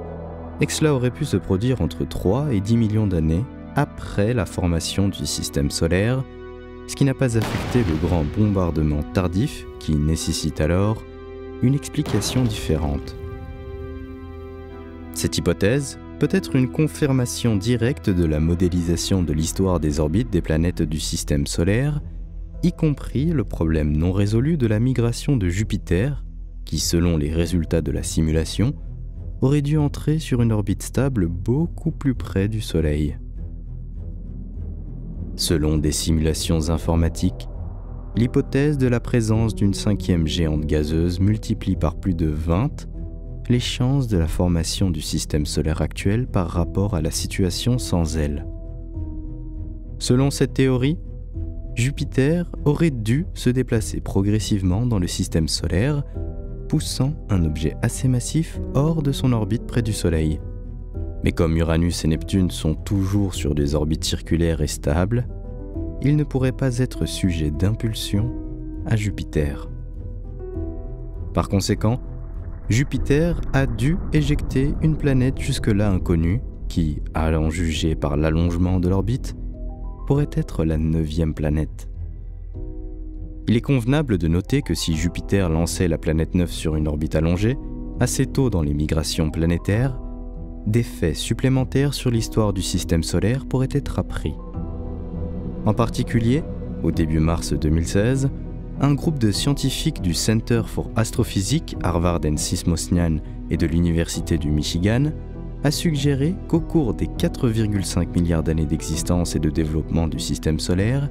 est que cela aurait pu se produire entre 3 et 10 millions d'années après la formation du système solaire, ce qui n'a pas affecté le grand bombardement tardif qui nécessite alors une explication différente. Cette hypothèse peut être une confirmation directe de la modélisation de l'histoire des orbites des planètes du système solaire, y compris le problème non résolu de la migration de Jupiter, qui, selon les résultats de la simulation, aurait dû entrer sur une orbite stable beaucoup plus près du Soleil. Selon des simulations informatiques, l'hypothèse de la présence d'une 5e géante gazeuse multiplie par plus de 20 les chances de la formation du système solaire actuel par rapport à la situation sans elle. Selon cette théorie, Jupiter aurait dû se déplacer progressivement dans le système solaire, poussant un objet assez massif hors de son orbite près du Soleil. Mais comme Uranus et Neptune sont toujours sur des orbites circulaires et stables, ils ne pourraient pas être sujets d'impulsion à Jupiter. Par conséquent, Jupiter a dû éjecter une planète jusque-là inconnue qui, à en juger par l'allongement de l'orbite, pourrait être la 9e planète. Il est convenable de noter que si Jupiter lançait la planète 9 sur une orbite allongée, assez tôt dans les migrations planétaires, des faits supplémentaires sur l'histoire du système solaire pourraient être appris. En particulier, au début mars 2016, un groupe de scientifiques du Center for Astrophysics, Harvard and Smithsonian et de l'Université du Michigan a suggéré qu'au cours des 4,5 milliards d'années d'existence et de développement du système solaire,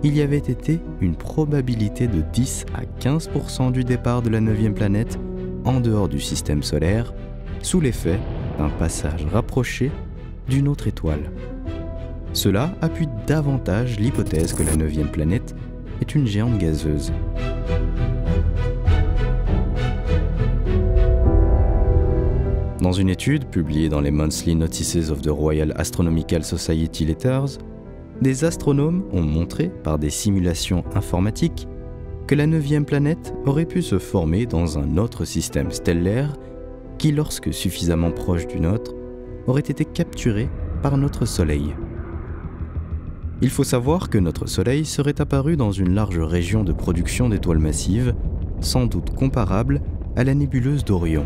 il y avait été une probabilité de 10 à 15% du départ de la 9e planète en dehors du système solaire, sous l'effet d'un passage rapproché d'une autre étoile. Cela appuie davantage l'hypothèse que la 9e planète est une géante gazeuse. Dans une étude publiée dans les Monthly Notices of the Royal Astronomical Society Letters, des astronomes ont montré par des simulations informatiques que la 9e planète aurait pu se former dans un autre système stellaire qui, lorsque suffisamment proche du nôtre, aurait été capturé par notre Soleil. Il faut savoir que notre Soleil serait apparu dans une large région de production d'étoiles massives, sans doute comparable à la nébuleuse d'Orion.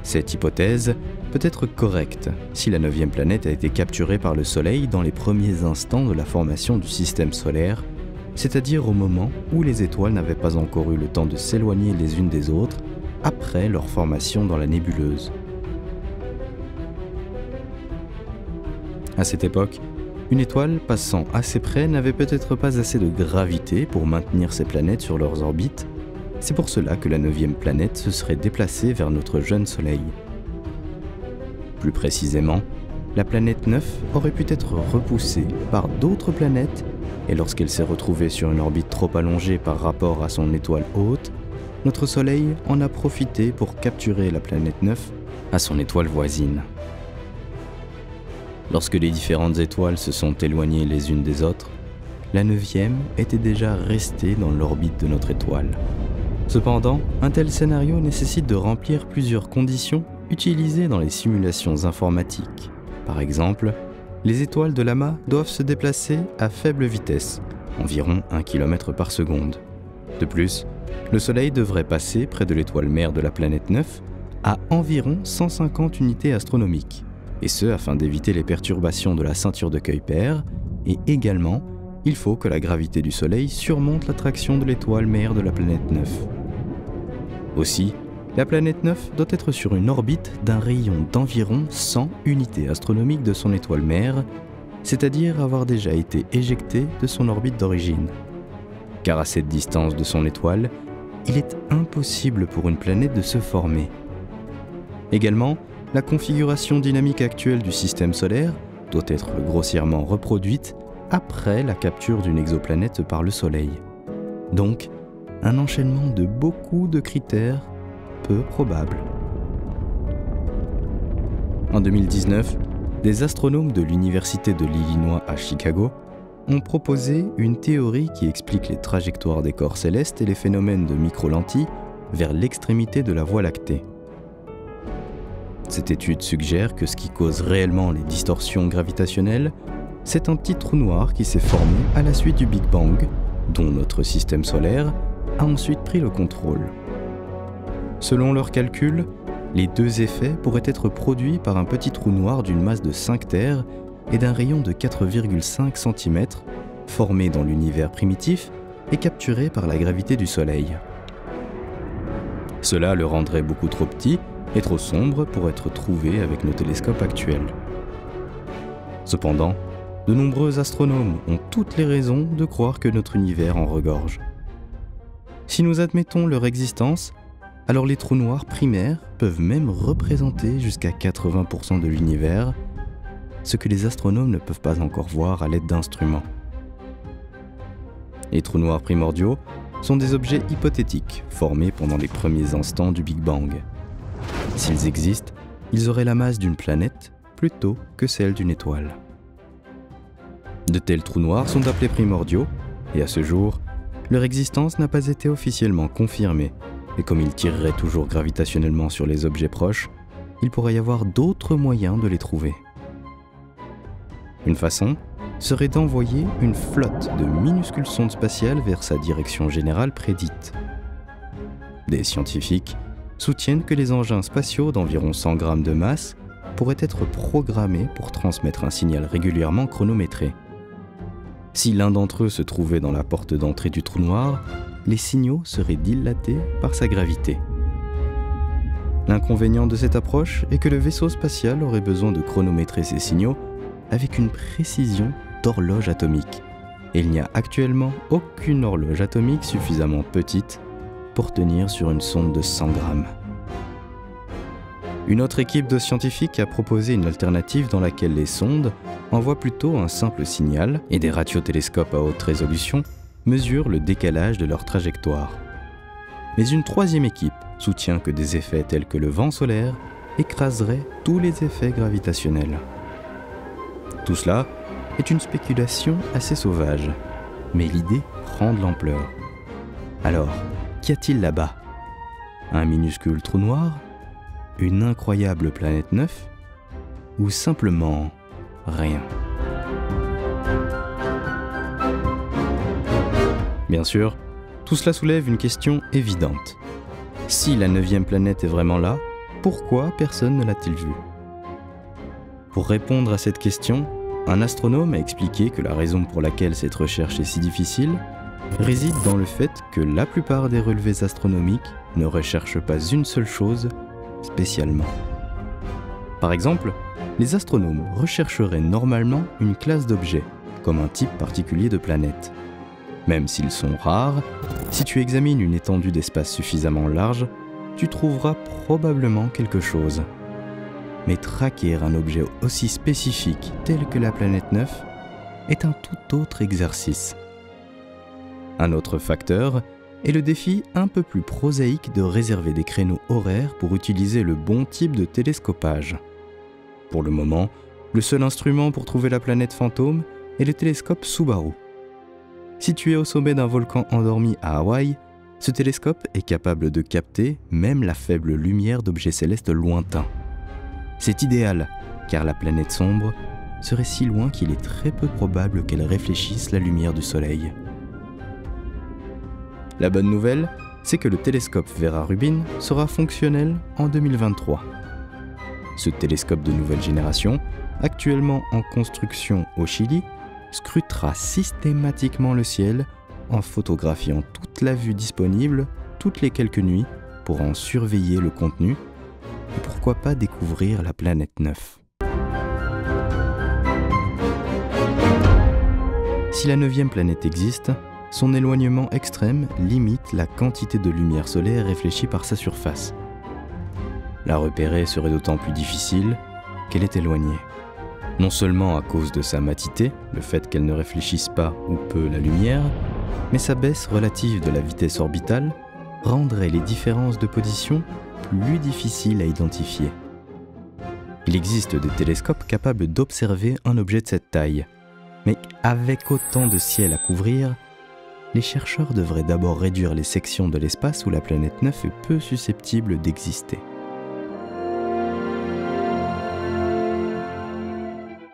Cette hypothèse peut être correcte si la 9e planète a été capturée par le Soleil dans les premiers instants de la formation du système solaire, c'est-à-dire au moment où les étoiles n'avaient pas encore eu le temps de s'éloigner les unes des autres après leur formation dans la nébuleuse. À cette époque, une étoile passant assez près n'avait peut-être pas assez de gravité pour maintenir ses planètes sur leurs orbites. C'est pour cela que la 9e planète se serait déplacée vers notre jeune Soleil. Plus précisément, la planète 9 aurait pu être repoussée par d'autres planètes et lorsqu'elle s'est retrouvée sur une orbite trop allongée par rapport à son étoile hôte, notre Soleil en a profité pour capturer la planète 9 à son étoile voisine. Lorsque les différentes étoiles se sont éloignées les unes des autres, la 9e était déjà restée dans l'orbite de notre étoile. Cependant, un tel scénario nécessite de remplir plusieurs conditions utilisées dans les simulations informatiques. Par exemple, les étoiles de l'amas doivent se déplacer à faible vitesse, environ 1 km par seconde. De plus, le Soleil devrait passer près de l'étoile mère de la planète 9 à environ 150 unités astronomiques. Et ce afin d'éviter les perturbations de la ceinture de Kuiper, et également, il faut que la gravité du Soleil surmonte l'attraction de l'étoile mère de la planète 9. Aussi, la planète 9 doit être sur une orbite d'un rayon d'environ 100 unités astronomiques de son étoile mère, c'est-à-dire avoir déjà été éjectée de son orbite d'origine. Car à cette distance de son étoile, il est impossible pour une planète de se former. Également, la configuration dynamique actuelle du système solaire doit être grossièrement reproduite après la capture d'une exoplanète par le Soleil. Donc, un enchaînement de beaucoup de critères peu probable. En 2019, des astronomes de l'Université de l'Illinois à Chicago ont proposé une théorie qui explique les trajectoires des corps célestes et les phénomènes de microlentilles vers l'extrémité de la Voie lactée. Cette étude suggère que ce qui cause réellement les distorsions gravitationnelles, c'est un petit trou noir qui s'est formé à la suite du Big Bang, dont notre système solaire a ensuite pris le contrôle. Selon leurs calculs, les deux effets pourraient être produits par un petit trou noir d'une masse de 5 terres et d'un rayon de 4,5 cm, formé dans l'univers primitif et capturé par la gravité du Soleil. Cela le rendrait beaucoup trop petit et trop sombre pour être trouvé avec nos télescopes actuels. Cependant, de nombreux astronomes ont toutes les raisons de croire que notre univers en regorge. Si nous admettons leur existence, alors les trous noirs primaires peuvent même représenter jusqu'à 80% de l'univers, ce que les astronomes ne peuvent pas encore voir à l'aide d'instruments. Les trous noirs primordiaux sont des objets hypothétiques formés pendant les premiers instants du Big Bang. S'ils existent, ils auraient la masse d'une planète plutôt que celle d'une étoile. De tels trous noirs sont appelés primordiaux, et à ce jour, leur existence n'a pas été officiellement confirmée, et comme ils tireraient toujours gravitationnellement sur les objets proches, il pourrait y avoir d'autres moyens de les trouver. Une façon serait d'envoyer une flotte de minuscules sondes spatiales vers sa direction générale prédite. Des scientifiques soutiennent que les engins spatiaux d'environ 100 grammes de masse pourraient être programmés pour transmettre un signal régulièrement chronométré. Si l'un d'entre eux se trouvait dans la porte d'entrée du trou noir, les signaux seraient dilatés par sa gravité. L'inconvénient de cette approche est que le vaisseau spatial aurait besoin de chronométrer ces signaux avec une précision d'horloge atomique. Et il n'y a actuellement aucune horloge atomique suffisamment petite pour tenir sur une sonde de 100 grammes. Une autre équipe de scientifiques a proposé une alternative dans laquelle les sondes envoient plutôt un simple signal et des radiotélescopes à haute résolution mesurent le décalage de leur trajectoire. Mais une troisième équipe soutient que des effets tels que le vent solaire écraseraient tous les effets gravitationnels. Tout cela est une spéculation assez sauvage, mais l'idée prend de l'ampleur. Alors, qu'y a-t-il là-bas? Un minuscule trou noir? Une incroyable planète neuf? Ou simplement rien? Bien sûr, tout cela soulève une question évidente. Si la 9e planète est vraiment là, pourquoi personne ne l'a-t-il vue? Pour répondre à cette question, un astronome a expliqué que la raison pour laquelle cette recherche est si difficile réside dans le fait que la plupart des relevés astronomiques ne recherchent pas une seule chose spécialement. Par exemple, les astronomes rechercheraient normalement une classe d'objets, comme un type particulier de planète. Même s'ils sont rares, si tu examines une étendue d'espace suffisamment large, tu trouveras probablement quelque chose. Mais traquer un objet aussi spécifique tel que la planète 9 est un tout autre exercice. Un autre facteur est le défi un peu plus prosaïque de réserver des créneaux horaires pour utiliser le bon type de télescopage. Pour le moment, le seul instrument pour trouver la planète fantôme est le télescope Subaru. Situé au sommet d'un volcan endormi à Hawaï, ce télescope est capable de capter même la faible lumière d'objets célestes lointains. C'est idéal, car la planète sombre serait si loin qu'il est très peu probable qu'elle réfléchisse la lumière du Soleil. La bonne nouvelle, c'est que le télescope Vera Rubin sera fonctionnel en 2023. Ce télescope de nouvelle génération, actuellement en construction au Chili, scrutera systématiquement le ciel en photographiant toute la vue disponible toutes les quelques nuits pour en surveiller le contenu et pourquoi pas découvrir la planète 9. Si la 9e planète existe, son éloignement extrême limite la quantité de lumière solaire réfléchie par sa surface. La repérer serait d'autant plus difficile qu'elle est éloignée. Non seulement à cause de sa matité, le fait qu'elle ne réfléchisse pas ou peu la lumière, mais sa baisse relative de la vitesse orbitale rendrait les différences de position plus difficiles à identifier. Il existe des télescopes capables d'observer un objet de cette taille, mais avec autant de ciel à couvrir, les chercheurs devraient d'abord réduire les sections de l'espace où la planète 9 est peu susceptible d'exister.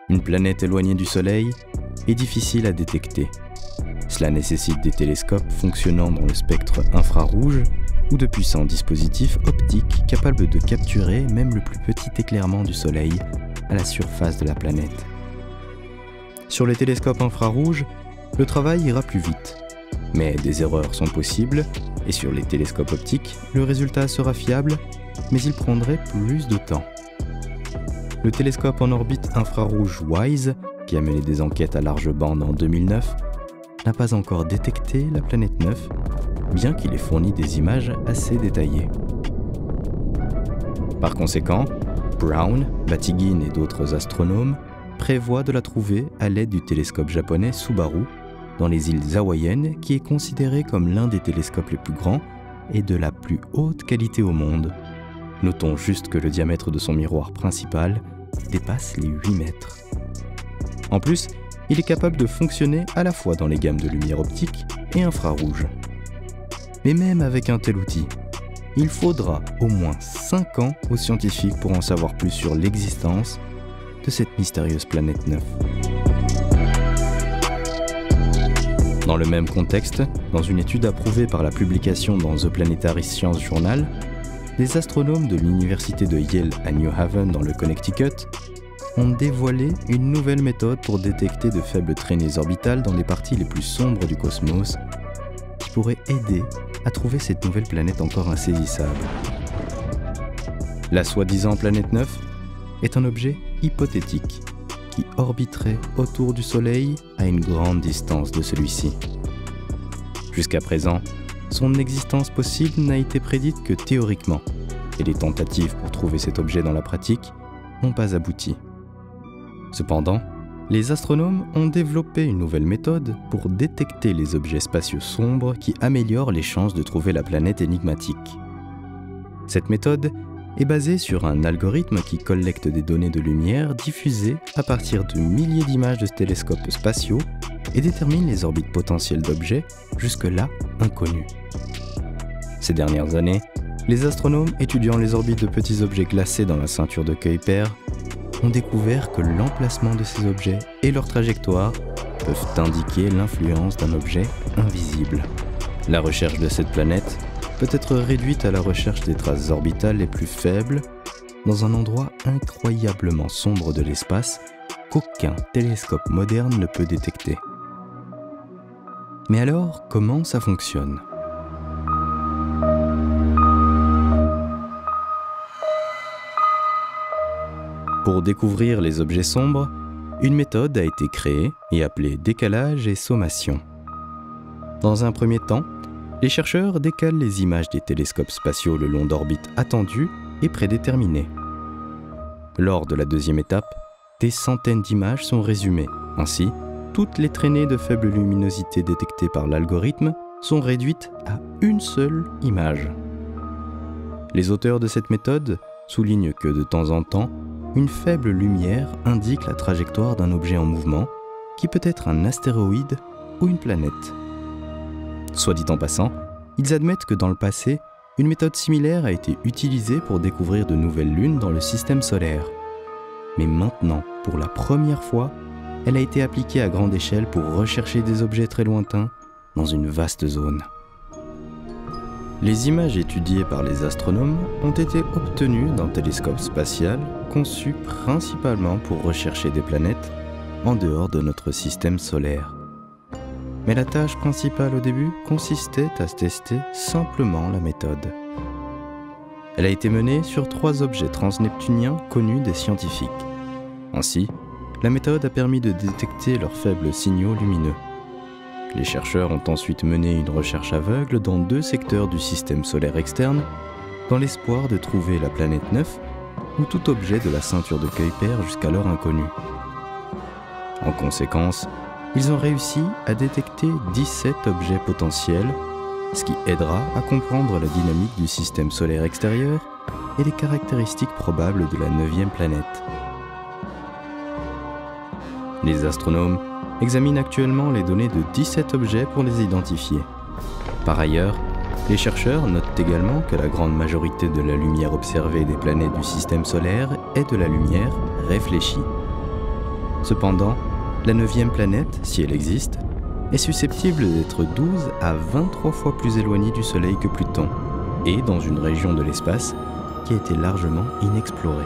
Une planète éloignée du Soleil est difficile à détecter. Cela nécessite des télescopes fonctionnant dans le spectre infrarouge ou de puissants dispositifs optiques capables de capturer même le plus petit éclairement du Soleil à la surface de la planète. Sur les télescopes infrarouges, le travail ira plus vite. Mais des erreurs sont possibles, et sur les télescopes optiques, le résultat sera fiable, mais il prendrait plus de temps. Le télescope en orbite infrarouge WISE, qui a mené des enquêtes à large bande en 2009, n'a pas encore détecté la planète 9, bien qu'il ait fourni des images assez détaillées. Par conséquent, Brown, Batygin et d'autres astronomes prévoient de la trouver à l'aide du télescope japonais Subaru, dans les îles hawaïennes, qui est considéré comme l'un des télescopes les plus grands et de la plus haute qualité au monde. Notons juste que le diamètre de son miroir principal dépasse les 8 mètres. En plus, il est capable de fonctionner à la fois dans les gammes de lumière optique et infrarouge. Mais même avec un tel outil, il faudra au moins 5 ans aux scientifiques pour en savoir plus sur l'existence de cette mystérieuse planète 9. Dans le même contexte, dans une étude approuvée par la publication dans The Planetary Science Journal, des astronomes de l'université de Yale à New Haven dans le Connecticut ont dévoilé une nouvelle méthode pour détecter de faibles traînées orbitales dans les parties les plus sombres du cosmos qui pourrait aider à trouver cette nouvelle planète encore insaisissable. La soi-disant planète 9 est un objet hypothétique qui orbiterait autour du Soleil à une grande distance de celui-ci. Jusqu'à présent, son existence possible n'a été prédite que théoriquement, et les tentatives pour trouver cet objet dans la pratique n'ont pas abouti. Cependant, les astronomes ont développé une nouvelle méthode pour détecter les objets spatiaux sombres qui améliorent les chances de trouver la planète énigmatique. Cette méthode est basée sur un algorithme qui collecte des données de lumière diffusées à partir de milliers d'images de télescopes spatiaux et détermine les orbites potentielles d'objets jusque-là inconnus. Ces dernières années, les astronomes étudiant les orbites de petits objets glacés dans la ceinture de Kuiper ont découvert que l'emplacement de ces objets et leur trajectoire peuvent indiquer l'influence d'un objet invisible. La recherche de cette planète peut être réduite à la recherche des traces orbitales les plus faibles dans un endroit incroyablement sombre de l'espace qu'aucun télescope moderne ne peut détecter. Mais alors, comment ça fonctionne ? Pour découvrir les objets sombres, une méthode a été créée et appelée décalage et sommation. Dans un premier temps, les chercheurs décalent les images des télescopes spatiaux le long d'orbites attendues et prédéterminées. Lors de la deuxième étape, des centaines d'images sont résumées. Ainsi, toutes les traînées de faible luminosité détectées par l'algorithme sont réduites à une seule image. Les auteurs de cette méthode soulignent que de temps en temps, une faible lumière indique la trajectoire d'un objet en mouvement, qui peut être un astéroïde ou une planète. Soit dit en passant, ils admettent que dans le passé, une méthode similaire a été utilisée pour découvrir de nouvelles lunes dans le système solaire. Mais maintenant, pour la première fois, elle a été appliquée à grande échelle pour rechercher des objets très lointains dans une vaste zone. Les images étudiées par les astronomes ont été obtenues d'un télescope spatial conçu principalement pour rechercher des planètes en dehors de notre système solaire. Mais la tâche principale au début consistait à tester simplement la méthode. Elle a été menée sur 3 objets transneptuniens connus des scientifiques. Ainsi, la méthode a permis de détecter leurs faibles signaux lumineux. Les chercheurs ont ensuite mené une recherche aveugle dans 2 secteurs du système solaire externe, dans l'espoir de trouver la planète 9 ou tout objet de la ceinture de Kuiper jusqu'alors inconnu. En conséquence, ils ont réussi à détecter 17 objets potentiels, ce qui aidera à comprendre la dynamique du système solaire extérieur et les caractéristiques probables de la 9e planète. Les astronomes examinent actuellement les données de 17 objets pour les identifier. Par ailleurs, les chercheurs notent également que la grande majorité de la lumière observée des planètes du système solaire est de la lumière réfléchie. Cependant, la 9e planète, si elle existe, est susceptible d'être 12 à 23 fois plus éloignée du Soleil que Pluton, et dans une région de l'espace qui a été largement inexplorée.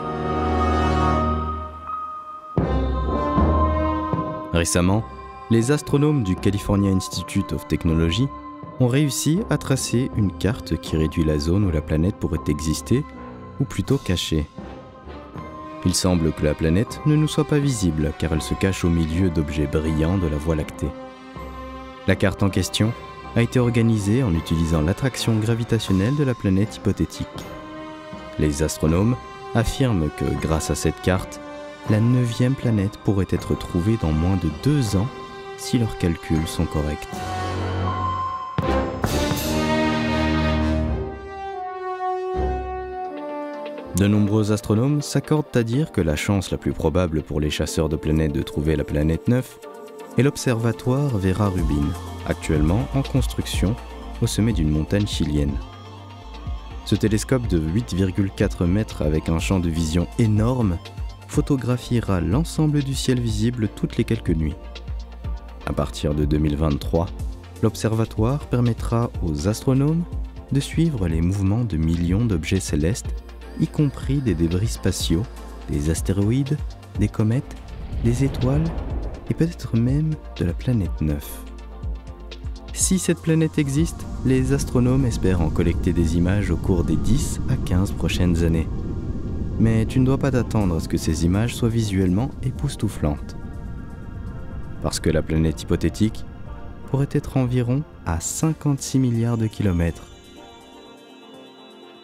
Récemment, les astronomes du California Institute of Technology ont réussi à tracer une carte qui réduit la zone où la planète pourrait exister, ou plutôt cachée. Il semble que la planète ne nous soit pas visible car elle se cache au milieu d'objets brillants de la Voie lactée. La carte en question a été organisée en utilisant l'attraction gravitationnelle de la planète hypothétique. Les astronomes affirment que grâce à cette carte, la 9e planète pourrait être trouvée dans moins de 2 ans si leurs calculs sont corrects. De nombreux astronomes s'accordent à dire que la chance la plus probable pour les chasseurs de planètes de trouver la planète 9 est l'observatoire Vera Rubin, actuellement en construction au sommet d'une montagne chilienne. Ce télescope de 8,4 mètres avec un champ de vision énorme photographiera l'ensemble du ciel visible toutes les quelques nuits. À partir de 2023, l'observatoire permettra aux astronomes de suivre les mouvements de millions d'objets célestes, y compris des débris spatiaux, des astéroïdes, des comètes, des étoiles et peut-être même de la planète 9. Si cette planète existe, les astronomes espèrent en collecter des images au cours des 10 à 15 prochaines années. Mais tu ne dois pas t'attendre à ce que ces images soient visuellement époustouflantes. Parce que la planète hypothétique pourrait être environ à 56 milliards de kilomètres.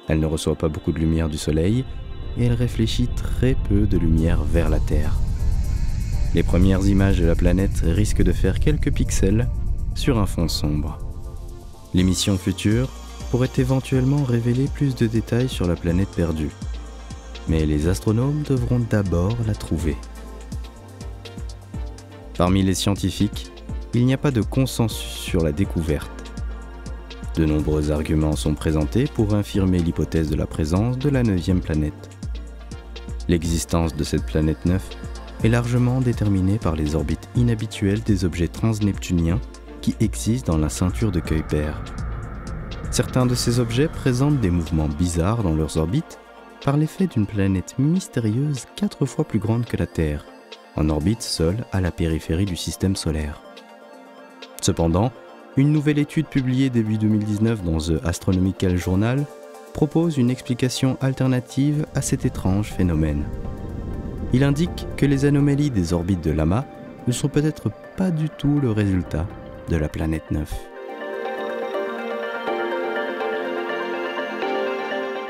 Elle ne reçoit pas beaucoup de lumière du Soleil et elle réfléchit très peu de lumière vers la Terre. Les premières images de la planète risquent de faire quelques pixels sur un fond sombre. Les missions futures pourraient éventuellement révéler plus de détails sur la planète perdue. Mais les astronomes devront d'abord la trouver. Parmi les scientifiques, il n'y a pas de consensus sur la découverte. De nombreux arguments sont présentés pour infirmer l'hypothèse de la présence de la 9e planète. L'existence de cette planète 9 est largement déterminée par les orbites inhabituelles des objets transneptuniens qui existent dans la ceinture de Kuiper. Certains de ces objets présentent des mouvements bizarres dans leurs orbites par l'effet d'une planète mystérieuse 4 fois plus grande que la Terre, en orbite seule à la périphérie du système solaire. Cependant, une nouvelle étude publiée début 2019 dans The Astronomical Journal propose une explication alternative à cet étrange phénomène. Il indique que les anomalies des orbites de Lama ne sont peut-être pas du tout le résultat de la planète 9.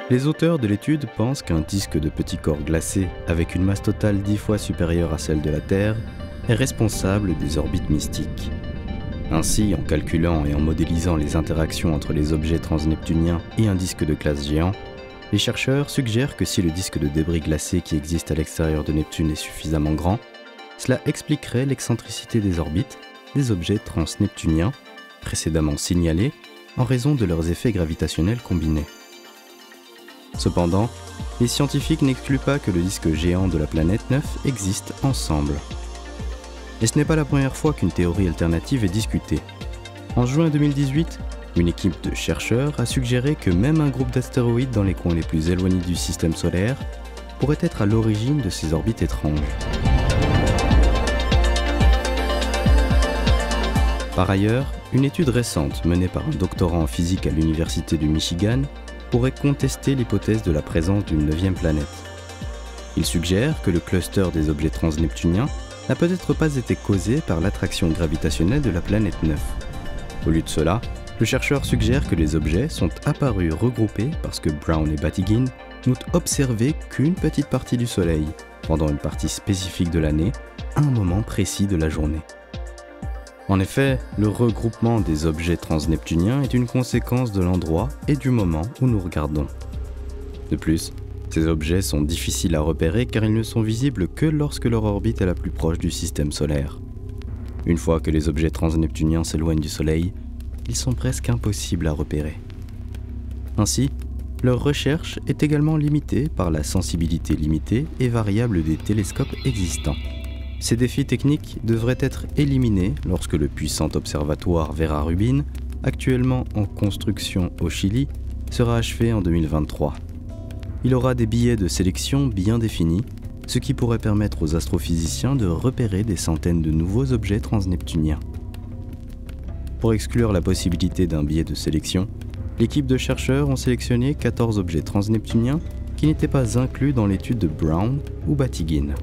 Les auteurs de l'étude pensent qu'un disque de petits corps glacés avec une masse totale 10 fois supérieure à celle de la Terre est responsable des orbites mystiques. Ainsi, en calculant et en modélisant les interactions entre les objets transneptuniens et un disque de glace géant, les chercheurs suggèrent que si le disque de débris glacé qui existe à l'extérieur de Neptune est suffisamment grand, cela expliquerait l'excentricité des orbites des objets transneptuniens précédemment signalés en raison de leurs effets gravitationnels combinés. Cependant, les scientifiques n'excluent pas que le disque géant de la planète 9 existe ensemble. Et ce n'est pas la première fois qu'une théorie alternative est discutée. En juin 2018, une équipe de chercheurs a suggéré que même un groupe d'astéroïdes dans les coins les plus éloignés du système solaire pourrait être à l'origine de ces orbites étranges. Par ailleurs, une étude récente menée par un doctorant en physique à l'Université du Michigan pourrait contester l'hypothèse de la présence d'une 9e planète. Il suggère que le cluster des objets transneptuniens n'a peut-être pas été causé par l'attraction gravitationnelle de la planète 9. Au lieu de cela, le chercheur suggère que les objets sont apparus regroupés parce que Brown et Batygin n'ont observé qu'une petite partie du Soleil, pendant une partie spécifique de l'année, à un moment précis de la journée. En effet, le regroupement des objets transneptuniens est une conséquence de l'endroit et du moment où nous regardons. De plus, ces objets sont difficiles à repérer car ils ne sont visibles que lorsque leur orbite est la plus proche du système solaire. Une fois que les objets transneptuniens s'éloignent du Soleil, ils sont presque impossibles à repérer. Ainsi, leur recherche est également limitée par la sensibilité limitée et variable des télescopes existants. Ces défis techniques devraient être éliminés lorsque le puissant observatoire Vera Rubin, actuellement en construction au Chili, sera achevé en 2023. Il aura des billets de sélection bien définis, ce qui pourrait permettre aux astrophysiciens de repérer des centaines de nouveaux objets transneptuniens. Pour exclure la possibilité d'un billet de sélection, l'équipe de chercheurs ont sélectionné 14 objets transneptuniens qui n'étaient pas inclus dans l'étude de Brown ou Batygin.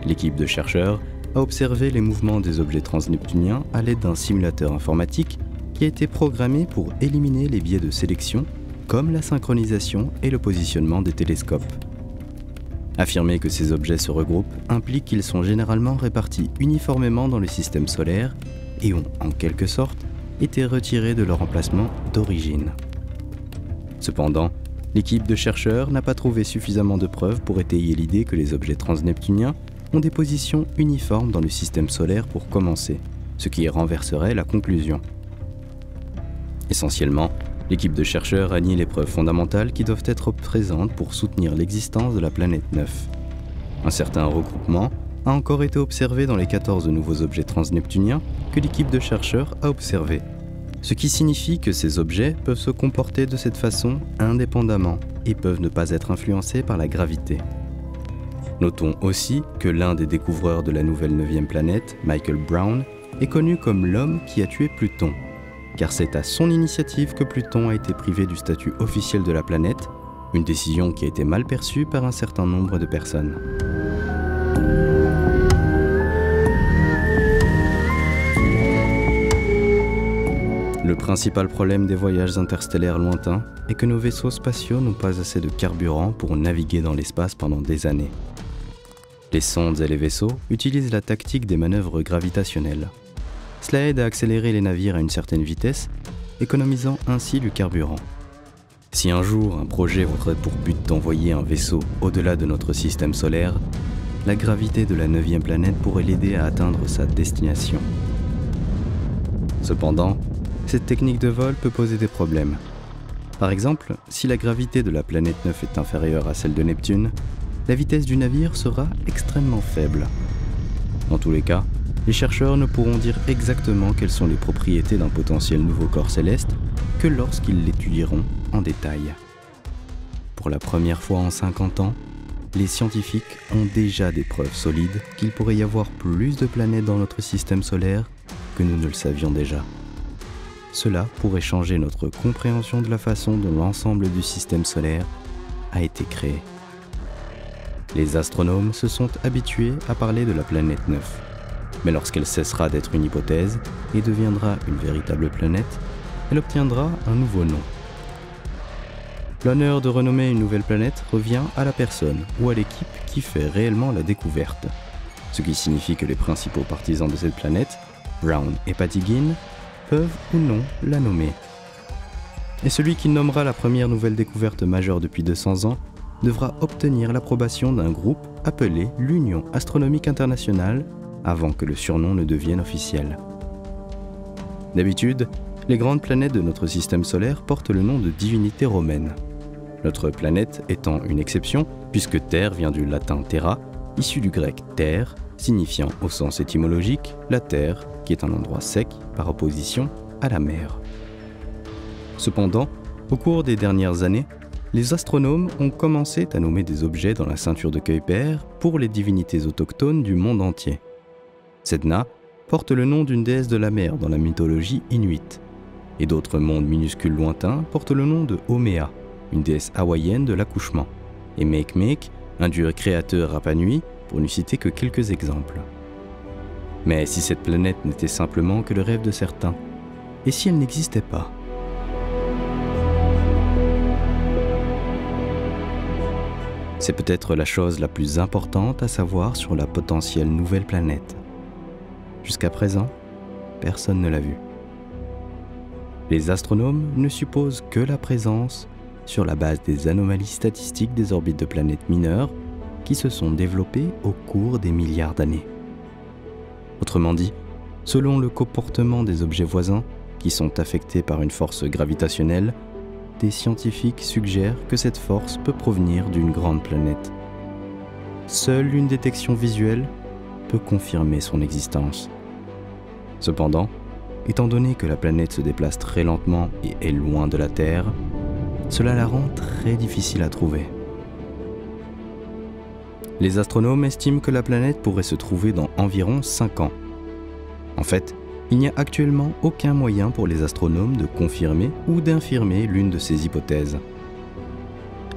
L'équipe de chercheurs a observé les mouvements des objets transneptuniens à l'aide d'un simulateur informatique qui a été programmé pour éliminer les biais de sélection, comme la synchronisation et le positionnement des télescopes. Affirmer que ces objets se regroupent implique qu'ils sont généralement répartis uniformément dans le système solaire et ont, en quelque sorte, été retirés de leur emplacement d'origine. Cependant, l'équipe de chercheurs n'a pas trouvé suffisamment de preuves pour étayer l'idée que les objets transneptuniens ont des positions uniformes dans le système solaire pour commencer, ce qui renverserait la conclusion. Essentiellement, l'équipe de chercheurs a nié les preuves fondamentales qui doivent être présentes pour soutenir l'existence de la planète 9. Un certain regroupement a encore été observé dans les 14 nouveaux objets transneptuniens que l'équipe de chercheurs a observés. Ce qui signifie que ces objets peuvent se comporter de cette façon indépendamment et peuvent ne pas être influencés par la gravité. Notons aussi que l'un des découvreurs de la nouvelle 9e planète, Michael Brown, est connu comme l'homme qui a tué Pluton, car c'est à son initiative que Pluton a été privé du statut officiel de la planète, une décision qui a été mal perçue par un certain nombre de personnes. Le principal problème des voyages interstellaires lointains est que nos vaisseaux spatiaux n'ont pas assez de carburant pour naviguer dans l'espace pendant des années. Les sondes et les vaisseaux utilisent la tactique des manœuvres gravitationnelles. Cela aide à accélérer les navires à une certaine vitesse, économisant ainsi du carburant. Si un jour un projet aurait pour but d'envoyer un vaisseau au-delà de notre système solaire, la gravité de la 9e planète pourrait l'aider à atteindre sa destination. Cependant, cette technique de vol peut poser des problèmes. Par exemple, si la gravité de la planète 9 est inférieure à celle de Neptune, la vitesse du navire sera extrêmement faible. Dans tous les cas, les chercheurs ne pourront dire exactement quelles sont les propriétés d'un potentiel nouveau corps céleste que lorsqu'ils l'étudieront en détail. Pour la première fois en 50 ans, les scientifiques ont déjà des preuves solides qu'il pourrait y avoir plus de planètes dans notre système solaire que nous ne le savions déjà. Cela pourrait changer notre compréhension de la façon dont l'ensemble du système solaire a été créé. Les astronomes se sont habitués à parler de la planète 9, mais lorsqu'elle cessera d'être une hypothèse et deviendra une véritable planète, elle obtiendra un nouveau nom. L'honneur de renommer une nouvelle planète revient à la personne ou à l'équipe qui fait réellement la découverte, ce qui signifie que les principaux partisans de cette planète, Brown et Patty peuvent ou non la nommer. Et celui qui nommera la première nouvelle découverte majeure depuis 200 ans devra obtenir l'approbation d'un groupe appelé l'Union astronomique internationale avant que le surnom ne devienne officiel. D'habitude, les grandes planètes de notre système solaire portent le nom de divinités romaines. Notre planète étant une exception, puisque Terre vient du latin terra, issu du grec terre, signifiant au sens étymologique la terre, qui est un endroit sec par opposition à la mer. Cependant, au cours des dernières années, les astronomes ont commencé à nommer des objets dans la ceinture de Kuiper pour les divinités autochtones du monde entier. Sedna porte le nom d'une déesse de la mer dans la mythologie inuite, et d'autres mondes minuscules lointains portent le nom de Omea, une déesse hawaïenne de l'accouchement, et Makemake, un dieu créateur Rapa Nui, pour ne citer que quelques exemples. Mais si cette planète n'était simplement que le rêve de certains, et si elle n'existait pas ? C'est peut-être la chose la plus importante à savoir sur la potentielle nouvelle planète. Jusqu'à présent, personne ne l'a vue. Les astronomes ne supposent que la présence sur la base des anomalies statistiques des orbites de planètes mineures qui se sont développées au cours des milliards d'années. Autrement dit, selon le comportement des objets voisins qui sont affectés par une force gravitationnelle, des scientifiques suggèrent que cette force peut provenir d'une grande planète. Seule une détection visuelle peut confirmer son existence. Cependant, étant donné que la planète se déplace très lentement et est loin de la Terre, cela la rend très difficile à trouver. Les astronomes estiment que la planète pourrait se trouver dans environ 5 ans. En fait, il n'y a actuellement aucun moyen pour les astronomes de confirmer ou d'infirmer l'une de ces hypothèses.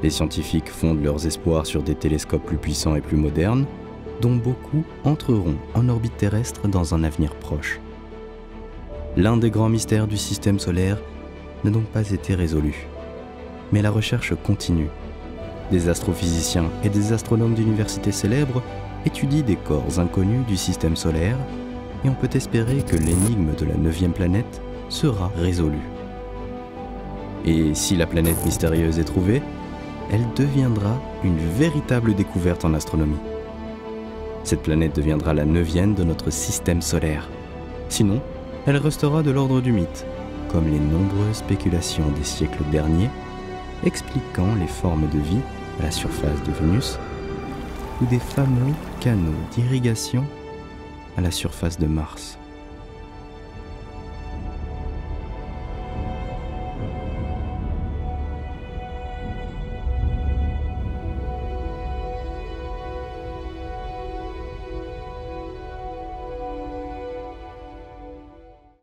Les scientifiques fondent leurs espoirs sur des télescopes plus puissants et plus modernes, dont beaucoup entreront en orbite terrestre dans un avenir proche. L'un des grands mystères du système solaire n'a donc pas été résolu. Mais la recherche continue. Des astrophysiciens et des astronomes d'universités célèbres étudient des corps inconnus du système solaire et on peut espérer que l'énigme de la 9e planète sera résolue. Et si la planète mystérieuse est trouvée, elle deviendra une véritable découverte en astronomie. Cette planète deviendra la 9e de notre système solaire. Sinon, elle restera de l'ordre du mythe, comme les nombreuses spéculations des siècles derniers expliquant les formes de vie à la surface de Vénus ou des fameux canaux d'irrigation à la surface de Mars.